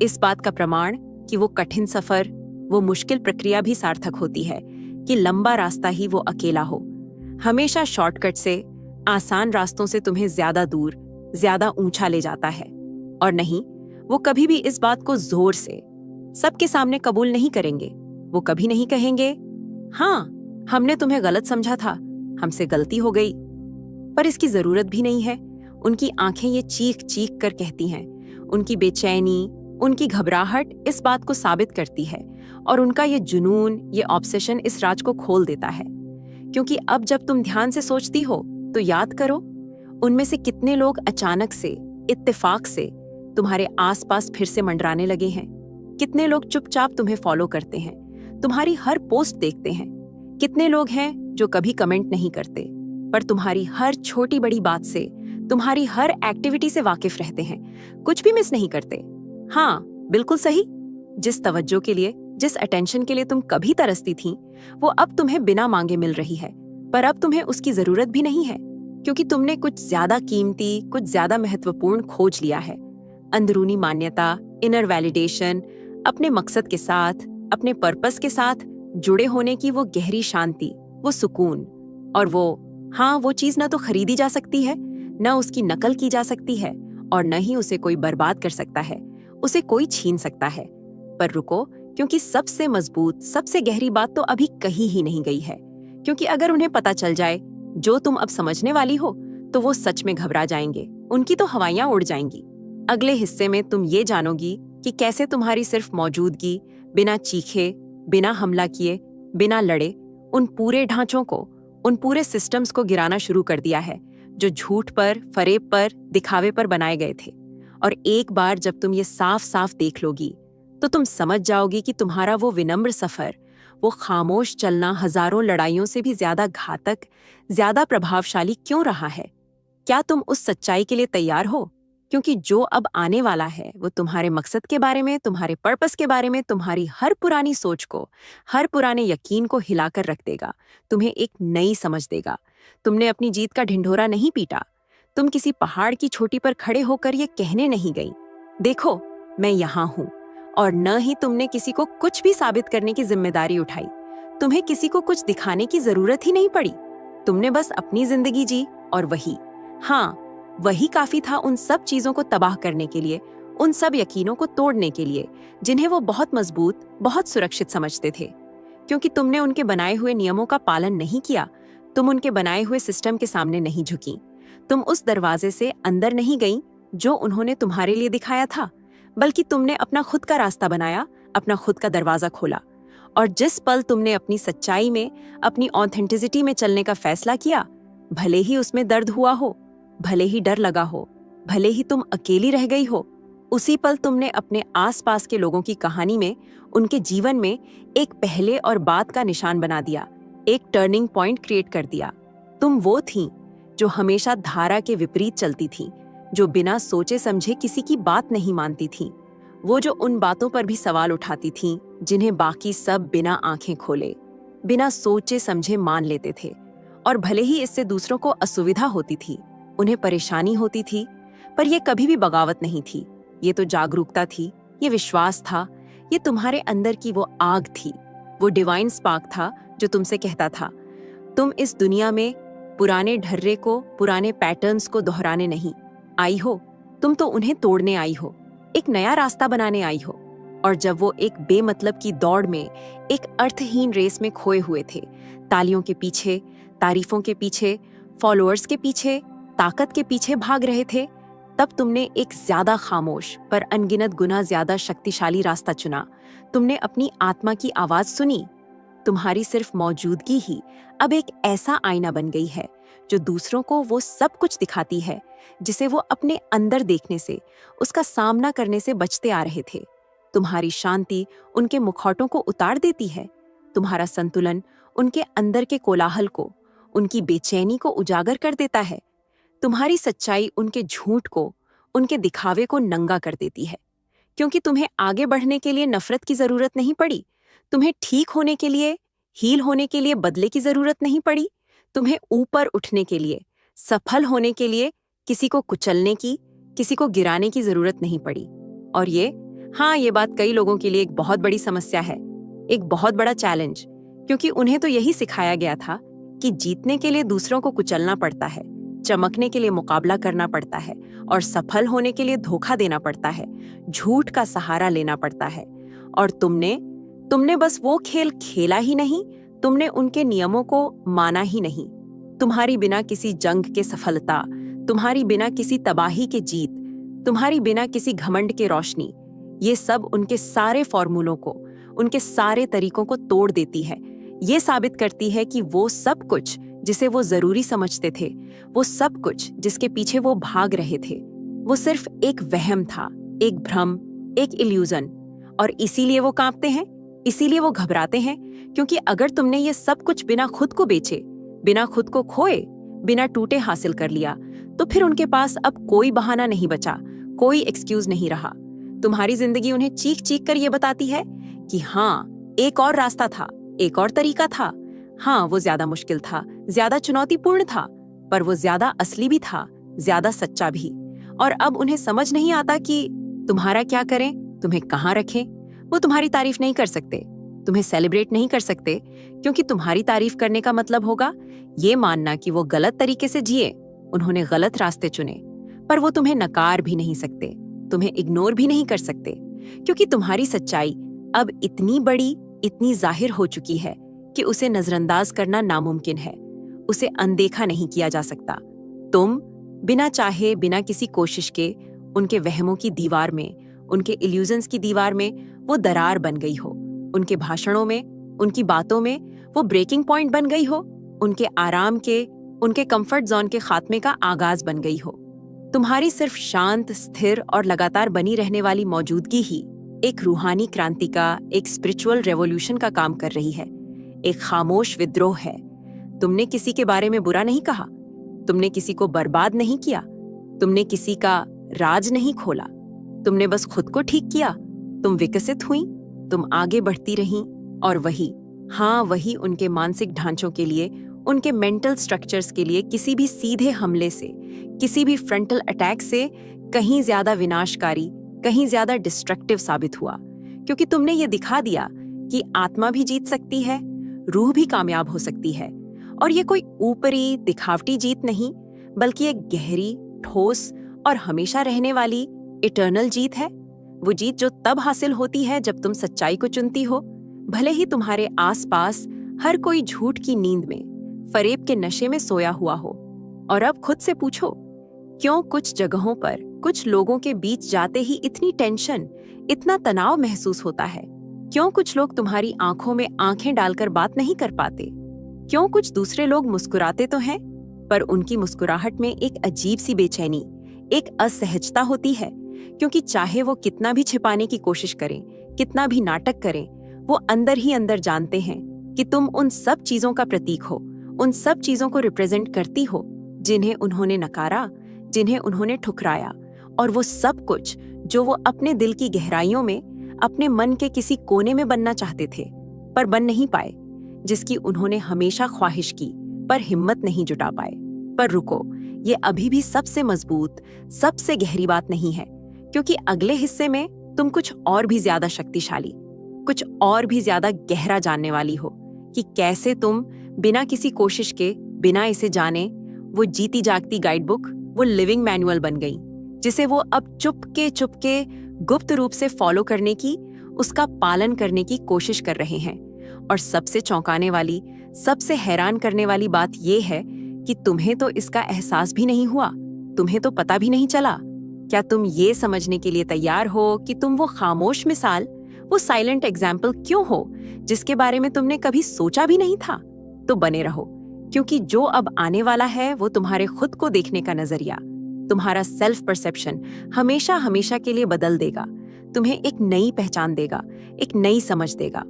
इस बात का प्रमाण कि वो कठिन सफर, वो मुश्किल प्रक्रिया भी सार्थक होती है, कि लंबा रास्ता ही वो अकेला हो। हमेशा शॉर्टकट से, आसान रास्तों से तुम्हें ज्यादा दूर, ज्यादा ऊंचा ले जाता है। और नहीं, वो कभी भी इस बात को जोर से सबके सामने कबूल नहीं करेंगे। वो कभी नहीं कहेंगे, हाँ, हमने तुम्हें गलत समझा था, हमसे गलती हो गई। पर इसकी जरूरत भी नहीं है। उनकी आंखें ये चीख चीख कर कहती हैं, उनकी बेचैनी, उनकी घबराहट इस बात को साबित करती है, और उनका ये जुनून, ये ऑब्सेशन इस राज को खोल देता है। क्योंकि अब जब तुम ध्यान से सोचती हो तो याद करो, उनमें से कितने लोग अचानक से, इत्तेफाक से तुम्हारे आसपास फिर से मंडराने लगे हैं। कितने लोग चुपचाप तुम्हें फॉलो करते हैं, तुम्हारी हर पोस्ट देखते हैं। कितने लोग हैं जो कभी कमेंट नहीं करते, पर तुम्हारी हर छोटी बड़ी बात से, तुम्हारी हर एक्टिविटी से वाकिफ रहते हैं, कुछ भी मिस नहीं करते। हाँ, बिल्कुल सही, जिस तवज्जो के लिए, जिस अटेंशन के लिए तुम कभी तरसती थी, वो अब तुम्हें बिना मांगे मिल रही है। पर अब तुम्हें उसकी जरूरत भी नहीं है, क्योंकि तुमने कुछ ज्यादा कीमती, कुछ ज्यादा महत्वपूर्ण खोज लिया है। अंदरूनी मान्यता, इनर वैलिडेशन, अपने मकसद के साथ, अपने पर्पस के साथ जुड़े होने की वो गहरी शांति, वो सुकून। और वो चीज न तो खरीदी जा सकती है, न उसकी नकल की जा सकती है, और न ही उसे कोई बर्बाद कर सकता है, उसे कोई छीन सकता है। पर रुको, क्योंकि सबसे मजबूत, सबसे गहरी बात तो अभी कही ही नहीं गई है। क्योंकि अगर उन्हें पता चल जाए जो तुम अब समझने वाली हो, तो वो सच में घबरा जाएंगे, उनकी तो हवाइयां उड़ जाएंगी। अगले हिस्से में तुम ये जानोगी कि कैसे तुम्हारी सिर्फ मौजूदगी, बिना चीखे, बिना हमला किए, बिना लड़े, उन पूरे ढांचों को, उन पूरे सिस्टम्स को गिराना शुरू कर दिया है जो झूठ पर, फरेब पर, दिखावे पर बनाए गए थे। और एक बार जब तुम ये साफ साफ देख लोगी तो तुम समझ जाओगी कि तुम्हारा वो विनम्र सफर, वो खामोश चलना हजारों लड़ाइयों से भी ज्यादा घातक, ज्यादा प्रभावशाली क्यों रहा है। क्या तुम उस सच्चाई के लिए तैयार हो? क्योंकि जो अब आने वाला है वो तुम्हारे मकसद के बारे में, तुम्हारे पर्पस के बारे में, तुम्हारी हर पुरानी सोच को, हर पुराने यकीन को हिलाकर रख देगा, तुम्हें एक नई समझ देगा। तुमने अपनी जीत का ढिंढोरा नहीं पीटा। तुम किसी पहाड़ की चोटी पर खड़े होकर ये कहने नहीं गई, देखो मैं यहाँ हूँ। और न ही तुमने किसी को कुछ भी साबित करने की जिम्मेदारी उठाई। तुम्हें किसी को कुछ दिखाने की जरूरत ही नहीं पड़ी। तुमने बस अपनी जिंदगी जी, और वही काफी था उन सब चीजों को तबाह करने के लिए, उन सब यकीनों को तोड़ने के लिए जिन्हें वो बहुत मजबूत, बहुत सुरक्षित समझते थे। क्योंकि तुमने उनके बनाए हुए नियमों का पालन नहीं किया, तुम उनके बनाए हुए सिस्टम के सामने नहीं झुकी, तुम उस दरवाजे से अंदर नहीं गई जो उन्होंने तुम्हारे लिए दिखाया था, बल्कि तुमने अपना खुद का रास्ता बनाया, अपना खुद का दरवाजा खोला। और जिस पल तुमने अपनी सच्चाई में, अपनी ऑथेंटिसिटी में चलने का फैसला किया, भले ही उसमें दर्द हुआ हो, भले ही डर लगा हो, भले ही तुम अकेली रह गई हो, उसी पल तुमने अपने आसपास के लोगों की कहानी में, उनके जीवन में एक पहले और बाद का निशान बना दिया, एक टर्निंग पॉइंट क्रिएट कर दिया। तुम वो थीं जो हमेशा धारा के विपरीत चलती थीं, जो बिना सोचे समझे किसी की बात नहीं मानती थीं, वो जो उन बातों पर भी सवाल उठाती थीं जिन्हें बाकी सब बिना आंखें खोले, बिना सोचे समझे मान लेते थे। और भले ही इससे दूसरों को असुविधा होती थी, उन्हें परेशानी होती थी, पर यह कभी भी बगावत नहीं थी। ये तो जागरूकता थी, ये विश्वास था, ये तुम्हारे अंदर की वो आग थी, वो डिवाइन स्पार्क था जो तुमसे कहता था, तुम इस दुनिया में पुराने ढर्रे को, पुराने पैटर्न्स को दोहराने नहीं आई हो, तुम तो उन्हें तोड़ने आई हो, एक नया रास्ता बनाने आई हो। और जब वो एक बेमतलब की दौड़ में, एक अर्थहीन रेस में खोए हुए थे, तालियों के पीछे, तारीफों के पीछे, फॉलोअर्स के पीछे, ताकत के पीछे भाग रहे थे, तब तुमने एक ज्यादा खामोश पर अनगिनत गुना ज्यादा शक्तिशाली रास्ता चुना। तुमने अपनी आत्मा की आवाज सुनी। तुम्हारी सिर्फ मौजूदगी ही अब एक ऐसा आईना बन गई है जो दूसरों को वो सब कुछ दिखाती है जिसे वो अपने अंदर देखने से, उसका सामना करने से बचते आ रहे थे। तुम्हारी शांति उनके मुखौटों को उतार देती है, तुम्हारा संतुलन उनके अंदर के कोलाहल को, उनकी बेचैनी को उजागर कर देता है। तुम्हारी सच्चाई उनके झूठ को, उनके दिखावे को नंगा कर देती है। क्योंकि तुम्हें आगे बढ़ने के लिए नफरत की जरूरत नहीं पड़ी, तुम्हें ठीक होने के लिए, हील होने के लिए बदले की जरूरत नहीं पड़ी, तुम्हें ऊपर उठने के लिए, सफल होने के लिए किसी को कुचलने की, किसी को गिराने की जरूरत नहीं पड़ी। और ये बात कई लोगों के लिए एक बहुत बड़ी समस्या है, एक बहुत बड़ा चैलेंज, क्योंकि उन्हें तो यही सिखाया गया था कि जीतने के लिए दूसरों को कुचलना पड़ता है, चमकने के लिए मुकाबला करना पड़ता है, और सफल होने के लिए धोखा देना पड़ता है, झूठ का सहारा लेना पड़ता है। और तुमने बस वो खेल खेला ही नहीं, तुमने उनके नियमों को माना ही नहीं। तुम्हारी बिना किसी जंग के सफलता, तुम्हारी बिना किसी तबाही के जीत, तुम्हारी बिना किसी घमंड के रोशनी, ये सब उनके सारे फॉर्मूलों को, उनके सारे तरीकों को तोड़ देती है। ये साबित करती है कि वो सब कुछ जिसे वो जरूरी समझते थे, वो सब कुछ जिसके पीछे वो भाग रहे थे, वो सिर्फ एक वहम था, एक भ्रम, एक इल्यूजन। और इसीलिए वो कांपते हैं, इसीलिए वो घबराते हैं, क्योंकि अगर तुमने ये सब कुछ बिना खुद को बेचे, बिना खुद को खोए, बिना टूटे हासिल कर लिया, तो फिर उनके पास अब कोई बहाना नहीं बचा, कोई एक्सक्यूज नहीं रहा। तुम्हारी जिंदगी उन्हें चीख चीख कर ये बताती है कि हाँ, एक और रास्ता था, एक और तरीका था। हाँ, वो ज्यादा मुश्किल था, ज्यादा चुनौतीपूर्ण था, पर वो ज्यादा असली भी था, ज्यादा सच्चा भी। और अब उन्हें समझ नहीं आता कि तुम्हारा क्या करें, तुम्हें कहाँ रखें। वो तुम्हारी तारीफ नहीं कर सकते, तुम्हें सेलिब्रेट नहीं कर सकते, क्योंकि तुम्हारी तारीफ करने का मतलब होगा ये मानना कि वो गलत तरीके से जिए, उन्होंने गलत रास्ते चुने। पर वो तुम्हें नकार भी नहीं सकते, तुम्हें इग्नोर भी नहीं कर सकते, क्योंकि तुम्हारी सच्चाई अब इतनी बड़ी, इतनी जाहिर हो चुकी है कि उसे नजरअंदाज करना नामुमकिन है, उसे अनदेखा नहीं किया जा सकता। तुम बिना चाहे, बिना किसी कोशिश के उनके वहमों की दीवार में, उनके इल्यूजन्स की दीवार में वो दरार बन गई हो। उनके भाषणों में, उनकी बातों में वो ब्रेकिंग पॉइंट बन गई हो, उनके आराम के, उनके कंफर्ट जोन के खात्मे का आगाज बन गई हो। तुम्हारी सिर्फ शांत, स्थिर और लगातार बनी रहने वाली मौजूदगी ही एक रूहानी क्रांति का, एक स्पिरिचुअल रेवोल्यूशन का काम कर रही है। एक खामोश विद्रोह है। तुमने किसी के बारे में बुरा नहीं कहा, तुमने किसी को बर्बाद नहीं किया, तुमने किसी का राज नहीं खोला, तुमने बस खुद को ठीक किया। तुम विकसित हुई, तुम आगे बढ़ती रहीं, और वही उनके मानसिक ढांचों के लिए, उनके मेंटल स्ट्रक्चर्स के लिए किसी भी सीधे हमले से, किसी भी फ्रंटल अटैक से कहीं ज्यादा विनाशकारी, कहीं ज्यादा डिस्ट्रक्टिव साबित हुआ। क्योंकि तुमने ये दिखा दिया कि आत्मा भी जीत सकती है, रूह भी कामयाब हो सकती है। और ये कोई ऊपरी दिखावटी जीत नहीं, बल्कि एक गहरी, ठोस और हमेशा रहने वाली इटर्नल जीत है। वो जीत जो तब हासिल होती है जब तुम सच्चाई को चुनती हो, भले ही तुम्हारे आसपास हर कोई झूठ की नींद में, फरेब के नशे में सोया हुआ हो। और अब खुद से पूछो, क्यों कुछ जगहों पर, कुछ लोगों के बीच जाते ही इतनी टेंशन, इतना तनाव महसूस होता है? क्यों कुछ लोग तुम्हारी आंखों में आंखें डालकर बात नहीं कर पाते? क्यों कुछ दूसरे लोग मुस्कुराते तो हैं, पर उनकी मुस्कुराहट में एक अजीब सी बेचैनी, एक असहजता होती है? क्योंकि चाहे वो कितना भी छिपाने की कोशिश करें, कितना भी नाटक करें, वो अंदर ही अंदर जानते हैं कि तुम उन सब चीजों का प्रतीक हो, उन सब चीजों को रिप्रेजेंट करती हो जिन्हें उन्होंने नकारा, जिन्हें उन्होंने ठुकराया। और वो सब कुछ जो वो अपने दिल की गहराइयों में, अपने मन के किसी कोने में बनना चाहते थे, पर बन नहीं पाए, जिसकी उन्होंने हमेशा ख्वाहिश की, पर हिम्मत नहीं जुटा पाए। पर रुको, ये अभी भी सबसे मजबूत, सबसे गहरी बात नहीं है, क्योंकि अगले हिस्से में तुम कुछ और भी ज्यादा शक्तिशाली, कुछ और भी ज्यादा गहरा जानने वाली हो कि कैसे तुम बिना किसी कोशिश के, बिना इसे जाने, वो जीती जागती गाइडबुक, वो लिविंग मैनुअल बन गई, जिसे वो अब चुपके गुप्त रूप से फॉलो करने की, उसका पालन करने की कोशिश कर रहे हैं। और सबसे चौंकाने वाली, सबसे हैरान करने वाली बात यह है कि तुम्हें तो इसका एहसास भी नहीं हुआ, तुम्हें तो पता भी नहीं चला। क्या तुम ये समझने के लिए तैयार हो कि तुम वो खामोश मिसाल, वो साइलेंट एग्जाम्पल क्यों हो, जिसके बारे में तुमने कभी सोचा भी नहीं था? तो बने रहो, क्योंकि जो अब आने वाला है वो तुम्हारे खुद को देखने का नजरिया, तुम्हारा सेल्फ परसेप्शन हमेशा हमेशा के लिए बदल देगा। तुम्हें एक नई पहचान देगा, एक नई समझ देगा।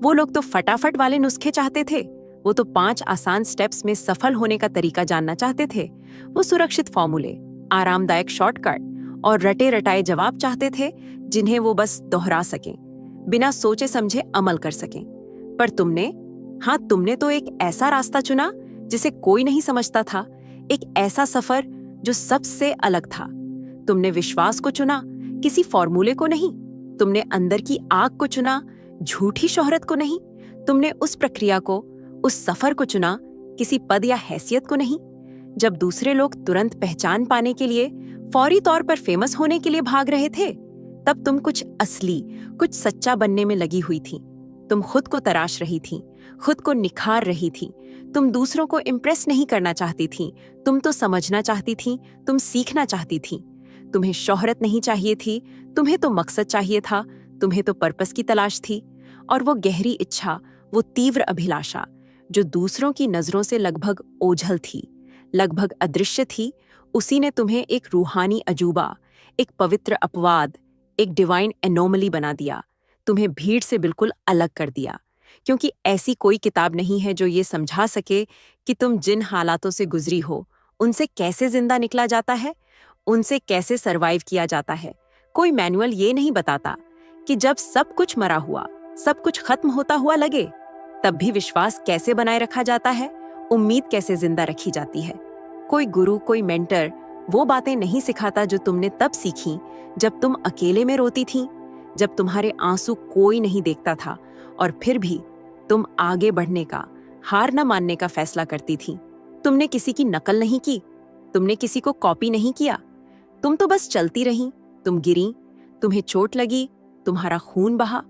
वो लोग तो फटाफट वाले नुस्खे चाहते थे, वो तो 5 आसान स्टेप्स में सफल होने का तरीका जानना चाहते थे। वो सुरक्षित फॉर्मूले, आरामदायक शॉर्टकट और रटे रटाए जवाब चाहते थे, जिन्हें वो बस दोहरा सकें, बिना सोचे समझे अमल कर सकें। पर तुमने तो एक ऐसा रास्ता चुना जिसे कोई नहीं समझता था, एक ऐसा सफर जो सबसे अलग था। तुमने विश्वास को चुना, किसी फॉर्मूले को नहीं। तुमने अंदर की आग को चुना, झूठी शोहरत को नहीं। तुमने उस प्रक्रिया को, उस सफर को चुना, किसी पद या हैसियत को नहीं। जब दूसरे लोग तुरंत पहचान पाने के लिए, फौरी तौर पर फेमस होने के लिए भाग रहे थे, तब तुम कुछ असली, कुछ सच्चा बनने में लगी हुई थी। तुम खुद को तराश रही थी, खुद को निखार रही थी। तुम दूसरों को इम्प्रेस नहीं करना चाहती थी, तुम तो समझना चाहती थी, तुम सीखना चाहती थी। तुम्हें शोहरत नहीं चाहिए थी, तुम्हें तो मकसद चाहिए था, तुम्हें तो पर्पस की तलाश थी। और वो गहरी इच्छा, वो तीव्र अभिलाषा, जो दूसरों की नजरों से लगभग ओझल थी, लगभग अदृश्य थी, उसी ने तुम्हें एक रूहानी अजूबा, एक पवित्र अपवाद, एक डिवाइन एनोमली बना दिया। तुम्हें भीड़ से बिल्कुल अलग कर दिया। क्योंकि ऐसी कोई किताब नहीं है जो ये समझा सके कि तुम जिन हालातों से गुजरी हो, उनसे कैसे जिंदा निकला जाता है, उनसे कैसे सरवाइव किया जाता है। कोई मैनुअल ये नहीं बताता कि जब सब कुछ मरा हुआ, सब कुछ खत्म होता हुआ लगे, तब भी विश्वास कैसे बनाए रखा जाता है, उम्मीद कैसे जिंदा रखी जाती है। कोई गुरु, कोई मेंटर वो बातें नहीं सिखाता जो तुमने तब सीखी जब तुम अकेले में रोती थी, जब तुम्हारे आंसू कोई नहीं देखता था, और फिर भी तुम आगे बढ़ने का, हार न मानने का फैसला करती थी। तुमने किसी की नकल नहीं की, तुमने किसी को कॉपी नहीं किया, तुम तो बस चलती रही। तुम गिरी, तुम्हें चोट लगी, तुम्हारा खून बहा,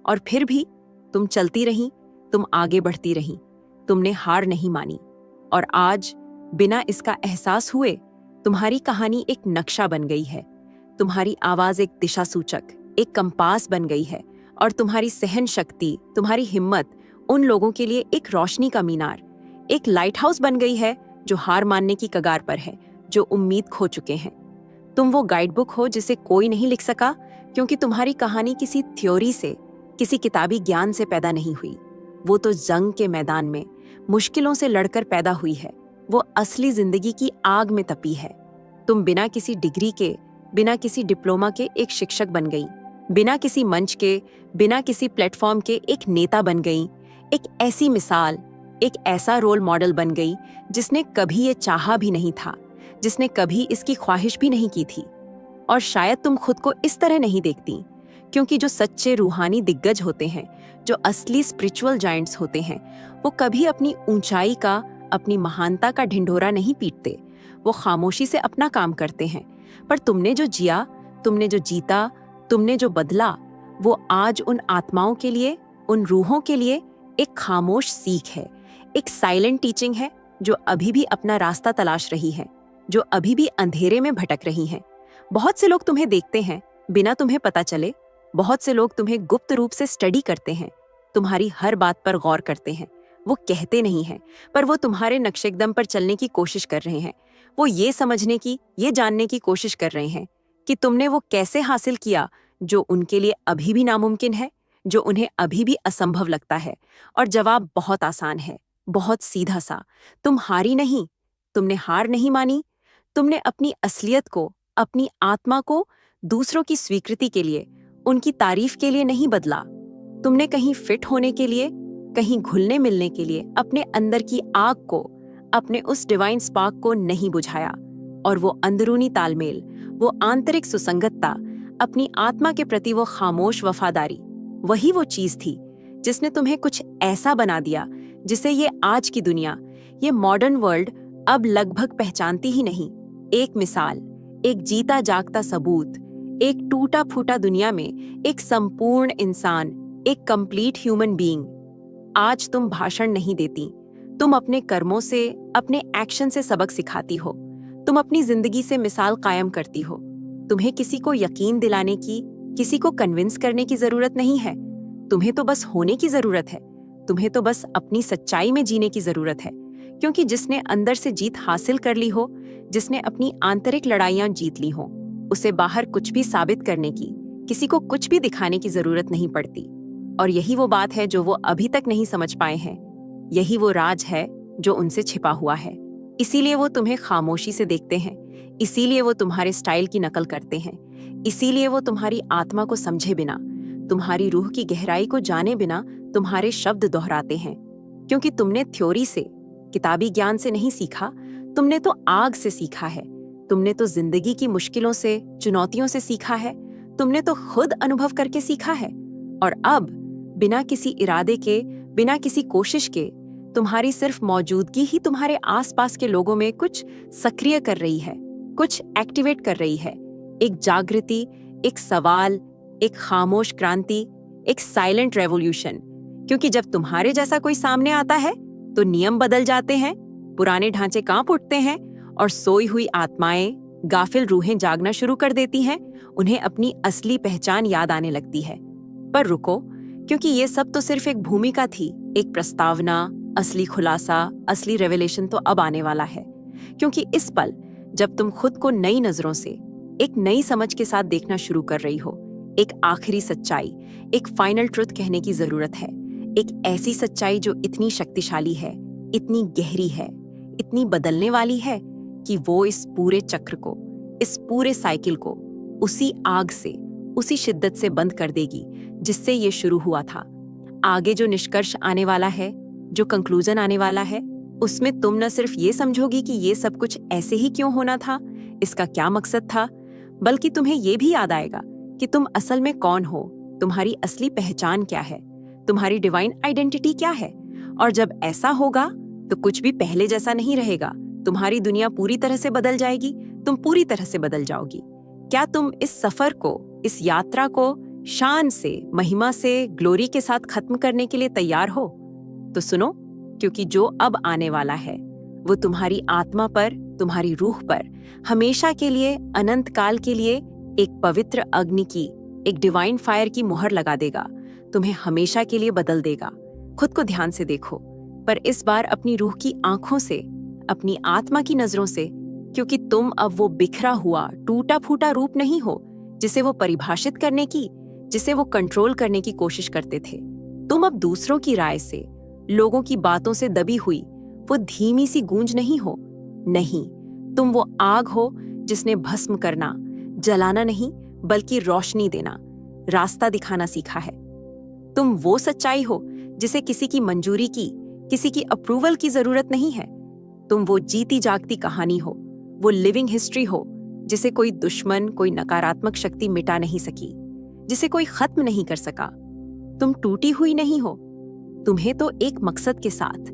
और फिर भी तुम चलती रही, तुम आगे बढ़ती रही। तुमने हार नहीं मानी। और आज बिना इसका एहसास हुए तुम्हारी कहानी एक नक्शा बन गई है, तुम्हारी आवाज एक दिशा सूचक, एक कंपास बन गई है, और तुम्हारी सहन शक्ति, तुम्हारी हिम्मत उन लोगों के लिए एक रोशनी का मीनार, एक लाइट हाउस बन गई है जो हार मानने की कगार पर है, जो उम्मीद खो चुके हैं। तुम वो गाइडबुक हो जिसे कोई नहीं लिख सका, क्योंकि तुम्हारी कहानी किसी थ्योरी से, किसी किताबी ज्ञान से पैदा नहीं हुई। वो तो जंग के मैदान में मुश्किलों से लड़कर पैदा हुई है। वो असली जिंदगी की आग में तपी है। तुम बिना किसी डिग्री के, बिना किसी डिप्लोमा के एक शिक्षक बन गई, बिना किसी मंच के, बिना किसी प्लेटफॉर्म के एक नेता बन गई, एक ऐसी मिसाल, एक ऐसा रोल मॉडल बन गई जिसने कभी ये चाहा भी नहीं था, जिसने कभी इसकी ख्वाहिश भी नहीं की थी। और शायद तुम खुद को इस तरह नहीं देखती, क्योंकि जो सच्चे रूहानी दिग्गज होते हैं, जो असली स्पिरिचुअल जायंट्स होते हैं, वो कभी अपनी ऊंचाई का, अपनी महानता का ढिंढोरा नहीं पीटते। वो खामोशी से अपना काम करते हैं। पर तुमने जो जिया, तुमने जो जीता, तुमने जो बदला, वो आज उन आत्माओं के लिए, उन रूहों के लिए एक खामोश सीख है, एक साइलेंट टीचिंग है, जो अभी भी अपना रास्ता तलाश रही है, जो अभी भी अंधेरे में भटक रही हैं। बहुत से लोग तुम्हें देखते हैं बिना तुम्हें पता चले। बहुत से लोग तुम्हें गुप्त रूप से स्टडी करते हैं, तुम्हारी हर बात पर गौर करते हैं। वो कहते नहीं हैं, पर वो तुम्हारे नक्शेकदम पर चलने की कोशिश कर रहे हैं। वो ये समझने की, ये जानने की कोशिश कर रहे हैं कि तुमने वो कैसे हासिल किया जो उनके लिए अभी भी नामुमकिन है, जो उन्हें अभी भी असंभव लगता है। और जवाब बहुत आसान है, बहुत सीधा सा। तुम हारी नहीं, तुमने हार नहीं मानी। तुमने अपनी असलियत को, अपनी आत्मा को दूसरों की स्वीकृति के लिए, उनकी तारीफ के लिए नहीं बदला। तुमने कहीं फिट होने के लिए, कहीं घुलने मिलने के लिए अपने अंदर की आग को, अपने उस डिवाइन स्पार्क को नहीं बुझाया। और वो अंदरूनी तालमेल, वो आंतरिक सुसंगतता, अपनी आत्मा के प्रति वो खामोश वफादारी, वही वो चीज थी जिसने तुम्हें कुछ ऐसा बना दिया जिसे ये आज की दुनिया, ये मॉडर्न वर्ल्ड अब लगभग पहचानती ही नहीं। एक मिसाल, एक जीता जागता सबूत, एक टूटा फूटा दुनिया में एक संपूर्ण इंसान, एक कंप्लीट ह्यूमन बीइंग। आज तुम भाषण नहीं देती, तुम अपने कर्मों से, अपने एक्शन से सबक सिखाती हो। तुम अपनी जिंदगी से मिसाल कायम करती हो। तुम्हें किसी को यकीन दिलाने की, किसी को कन्विंस करने की जरूरत नहीं है। तुम्हें तो बस होने की जरूरत है। तुम्हें तो बस अपनी सच्चाई में जीने की जरूरत है, क्योंकि जिसने अंदर से जीत हासिल कर ली हो, जिसने अपनी आंतरिक लड़ाइयां जीत ली हो, उसे बाहर कुछ भी साबित करने की, किसी को कुछ भी दिखाने की जरूरत नहीं पड़ती। और यही वो बात है जो वो अभी तक नहीं समझ पाए हैं। यही वो राज है जो उनसे छिपा हुआ है। इसीलिए वो तुम्हें खामोशी से देखते हैं, इसीलिए वो तुम्हारे स्टाइल की नकल करते हैं, इसीलिए वो तुम्हारी आत्मा को समझे बिना, तुम्हारी रूह की गहराई को जाने बिना तुम्हारे शब्द दोहराते हैं। क्योंकि तुमने थ्योरी से, किताबी ज्ञान से नहीं सीखा, तुमने तो आग से सीखा है। तुमने तो जिंदगी की मुश्किलों से, चुनौतियों से सीखा है। तुमने तो खुद अनुभव करके सीखा है। और अब बिना किसी इरादे के, बिना किसी कोशिश के, तुम्हारी सिर्फ मौजूदगी ही तुम्हारे आसपास के लोगों में कुछ सक्रिय कर रही है, कुछ एक्टिवेट कर रही है। एक जागृति, एक सवाल, एक खामोश क्रांति, एक साइलेंट रेवोल्यूशन। क्योंकि जब तुम्हारे जैसा कोई सामने आता है तो नियम बदल जाते हैं, पुराने ढांचे कांप उठते हैं और सोई हुई आत्माएं, गाफिल रूहें जागना शुरू कर देती हैं। उन्हें अपनी असली पहचान याद आने लगती है। पर रुको, क्योंकि ये सब तो सिर्फ एक भूमिका थी, एक प्रस्तावना। असली खुलासा, असली रेवलेशन तो अब आने वाला है। क्योंकि इस पल जब तुम खुद को नई नजरों से, एक नई समझ के साथ देखना शुरू कर रही हो, एक आखिरी सच्चाई, एक फाइनल ट्रुथ कहने की जरूरत है। एक ऐसी सच्चाई जो इतनी शक्तिशाली है, इतनी गहरी है, इतनी बदलने वाली है कि वो इस पूरे चक्र को, इस पूरे साइकिल को उसी आग से, उसी शिद्दत से बंद कर देगी जिससे ये शुरू हुआ था। आगे जो निष्कर्ष आने वाला है, जो कंक्लूजन आने वाला है, उसमें तुम न सिर्फ ये समझोगी कि ये सब कुछ ऐसे ही क्यों होना था, इसका क्या मकसद था, बल्कि तुम्हें ये भी याद आएगा कि तुम असल में कौन हो, तुम्हारी असली पहचान क्या है, तुम्हारी डिवाइन आइडेंटिटी क्या है। और जब ऐसा होगा तो कुछ भी पहले जैसा नहीं रहेगा। तुम्हारी दुनिया पूरी तरह से बदल जाएगी, तुम पूरी तरह से बदल जाओगी। क्या तुम इस सफर को, इस यात्रा को शान से, महिमा से, ग्लोरी के साथ खत्म करने के लिए तैयार हो? तो सुनो, क्योंकि जो अब आने वाला है वो तुम्हारी आत्मा पर, तुम्हारी रूह पर हमेशा के लिए, अनंत काल के लिए एक पवित्र अग्नि की, एक डिवाइन फायर की मुहर लगा देगा। तुम्हें हमेशा के लिए बदल देगा। खुद को ध्यान से देखो, पर इस बार अपनी रूह की आंखों से, अपनी आत्मा की नजरों से, क्योंकि तुम अब वो बिखरा हुआ, टूटा फूटा रूप नहीं हो जिसे वो परिभाषित करने की, जिसे वो कंट्रोल करने की कोशिश करते थे। तुम अब दूसरों की राय से, लोगों की बातों से दबी हुई वो धीमी सी गूंज नहीं हो। नहीं, तुम वो आग हो जिसने भस्म करना, जलाना नहीं बल्कि रोशनी देना, रास्ता दिखाना सीखा है। तुम वो सच्चाई हो जिसे किसी की मंजूरी की, किसी की अप्रूवल की जरूरत नहीं है। तुम वो जीती जागती कहानी हो, वो लिविंग हिस्ट्री हो जिसे कोई दुश्मन, कोई नकारात्मक शक्ति मिटा नहीं सकी, जिसे कोई खत्म नहीं कर सका। तुम टूटी हुई नहीं हो। तुम्हें तो एक मकसद के साथ,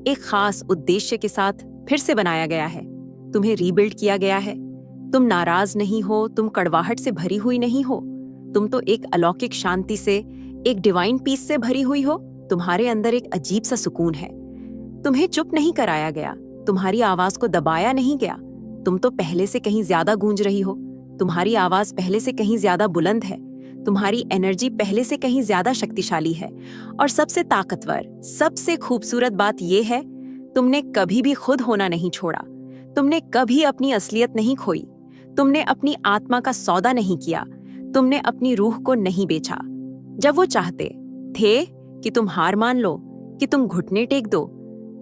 एक खास उद्देश्य के साथ फिर से बनाया गया है। तुम्हें रीबिल्ड किया गया है। तुम नाराज नहीं हो, तुम कड़वाहट से भरी हुई नहीं हो। तुम तो एक अलौकिक शांति से, एक डिवाइन पीस से भरी हुई हो। तुम्हारे अंदर एक अजीब सा सुकून है। तुम्हें चुप नहीं कराया गया, तुम्हारी आवाज को दबाया नहीं गया। तुम तो पहले से कहीं ज्यादा गूंज रही हो। तुम्हारी आवाज पहले से कहीं ज्यादा बुलंद है। तुम्हारी एनर्जी पहले से कहीं ज्यादा शक्तिशाली है। और सबसे ताकतवर, सबसे खूबसूरत बात यह है, तुमने कभी भी खुद होना नहीं छोड़ा। तुमने कभी अपनी असलियत नहीं खोई। तुमने अपनी आत्मा का सौदा नहीं किया। तुमने अपनी रूह को नहीं बेचा। जब वो चाहते थे कि तुम हार मान लो, कि तुम घुटने टेक दो,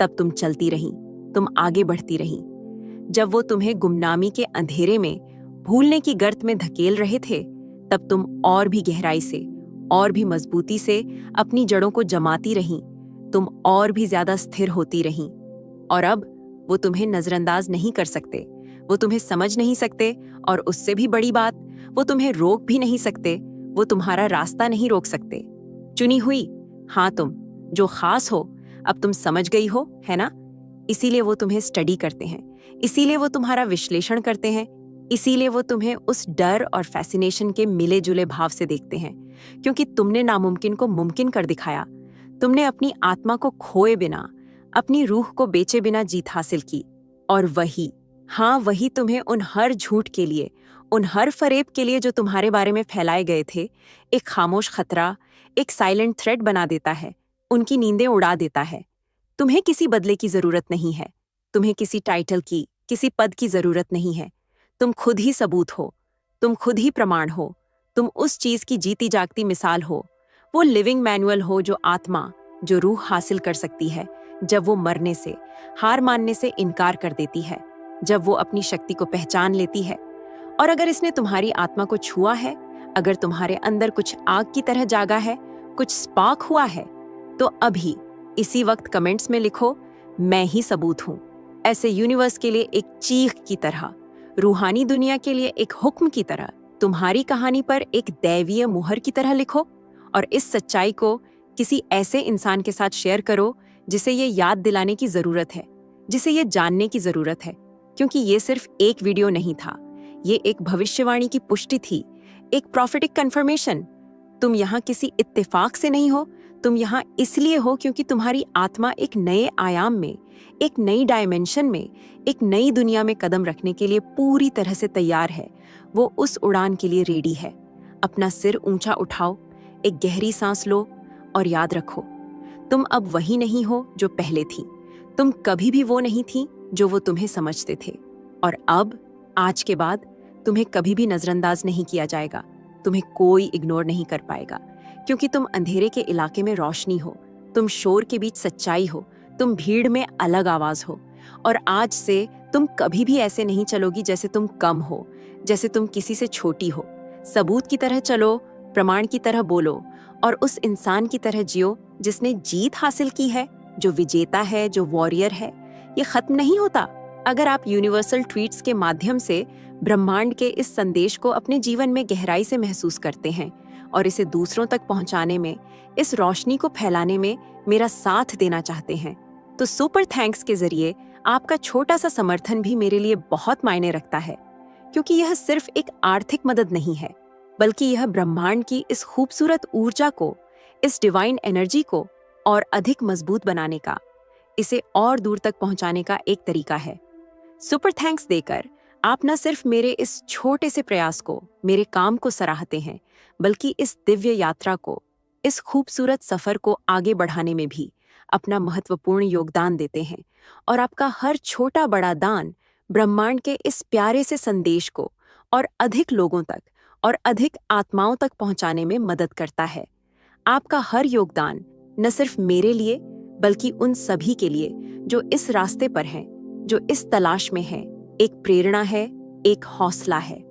तब तुम चलती रही, तुम आगे बढ़ती रही। जब वो तुम्हें गुमनामी के अंधेरे में, भूलने की गर्त में धकेल रहे थे, तब तुम और भी गहराई से, और भी मजबूती से अपनी जड़ों को जमाती रहीं। तुम और भी ज्यादा स्थिर होती रहीं। और अब वो तुम्हें नजरअंदाज नहीं कर सकते, वो तुम्हें समझ नहीं सकते, और उससे भी बड़ी बात, वो तुम्हें रोक भी नहीं सकते, वो तुम्हारा रास्ता नहीं रोक सकते। चुनी हुई, हाँ तुम, जो खास हो, अब तुम समझ गई हो, है ना? इसीलिए वो तुम्हें स्टडी करते हैं, इसीलिए वो तुम्हारा विश्लेषण करते हैं, इसीलिए वो तुम्हें उस डर और फैसिनेशन के मिले जुले भाव से देखते हैं, क्योंकि तुमने नामुमकिन को मुमकिन कर दिखाया। तुमने अपनी आत्मा को खोए बिना, अपनी रूह को बेचे बिना जीत हासिल की। और वही, हाँ वही तुम्हें उन हर झूठ के लिए, उन हर फरेब के लिए जो तुम्हारे बारे में फैलाए गए थे, एक खामोश खतरा, एक साइलेंट थ्रेट बना देता है, उनकी नींदें उड़ा देता है। तुम्हें किसी बदले की जरूरत नहीं है। तुम्हें किसी टाइटल की, किसी पद की जरूरत नहीं है। तुम खुद ही सबूत हो, तुम खुद ही प्रमाण हो, तुम उस चीज की जीती जागती मिसाल हो, वो लिविंग मैनुअल हो जो आत्मा, जो रूह हासिल कर सकती है जब वो मरने से, हार मानने से इनकार कर देती है, जब वो अपनी शक्ति को पहचान लेती है। और अगर इसने तुम्हारी आत्मा को छुआ है, अगर तुम्हारे अंदर कुछ आग की तरह जागा है, कुछ स्पार्क हुआ है, तो अभी इसी वक्त कमेंट्स में लिखो, मैं ही सबूत हूं। ऐसे यूनिवर्स के लिए एक चीख की तरह, रूहानी दुनिया के लिए एक हुक्म की तरह, तुम्हारी कहानी पर एक दैवीय मुहर की तरह लिखो। और इस सच्चाई को किसी ऐसे इंसान के साथ शेयर करो जिसे ये याद दिलाने की जरूरत है, जिसे ये जानने की जरूरत है। क्योंकि ये सिर्फ एक वीडियो नहीं था, ये एक भविष्यवाणी की पुष्टि थी, एक प्रॉफिटिक कन्फर्मेशन। तुम यहाँ किसी इत्तेफाक से नहीं हो, तुम यहाँ इसलिए हो क्योंकि तुम्हारी आत्मा एक नए आयाम में, एक नई डायमेंशन में, एक नई दुनिया में कदम रखने के लिए पूरी तरह से तैयार है। वो उस उड़ान के लिए रेडी है। अपना सिर ऊंचा उठाओ, एक गहरी सांस लो और याद रखो, तुम अब वही नहीं हो जो पहले थी। तुम कभी भी वो नहीं थी जो वो तुम्हें समझते थे। और अब, आज के बाद, तुम्हें कभी भी नजरअंदाज नहीं किया जाएगा। तुम्हें कोई इग्नोर नहीं कर पाएगा, क्योंकि तुम अंधेरे के इलाके में रोशनी हो, तुम शोर के बीच सच्चाई हो, तुम भीड़ में अलग आवाज हो। और आज से तुम कभी भी ऐसे नहीं चलोगी जैसे तुम कम हो, जैसे तुम किसी से छोटी हो। सबूत की तरह चलो, प्रमाण की तरह बोलो, और उस इंसान की तरह जियो जिसने जीत हासिल की है, जो विजेता है, जो वॉरियर है। ये खत्म नहीं होता। अगर आप यूनिवर्सल ट्वीट्स के माध्यम से ब्रह्मांड के इस संदेश को अपने जीवन में गहराई से महसूस करते हैं और इसे दूसरों तक पहुंचाने में, इस रोशनी को फैलाने में मेरा साथ देना चाहते हैं, तो सुपर थैंक्स के जरिए आपका छोटा सा समर्थन भी मेरे लिए बहुत मायने रखता है। क्योंकि यह सिर्फ एक आर्थिक मदद नहीं है, बल्कि यह ब्रह्मांड की इस खूबसूरत ऊर्जा को, इस डिवाइन एनर्जी को और अधिक मजबूत बनाने का, इसे और दूर तक पहुंचाने का एक तरीका है। सुपर थैंक्स देकर आप न सिर्फ मेरे इस छोटे से प्रयास को, मेरे काम को सराहते हैं, बल्कि इस दिव्य यात्रा को, इस खूबसूरत सफर को आगे बढ़ाने में भी अपना महत्वपूर्ण योगदान देते हैं और आपका हर छोटा बड़ा दान ब्रह्मांड के इस प्यारे से संदेश को और अधिक लोगों तक और अधिक आत्माओं तक पहुंचाने में मदद करता है। आपका हर योगदान न सिर्फ मेरे लिए बल्कि उन सभी के लिए जो इस रास्ते पर हैं, जो इस तलाश में हैं, एक प्रेरणा है, एक हौसला है।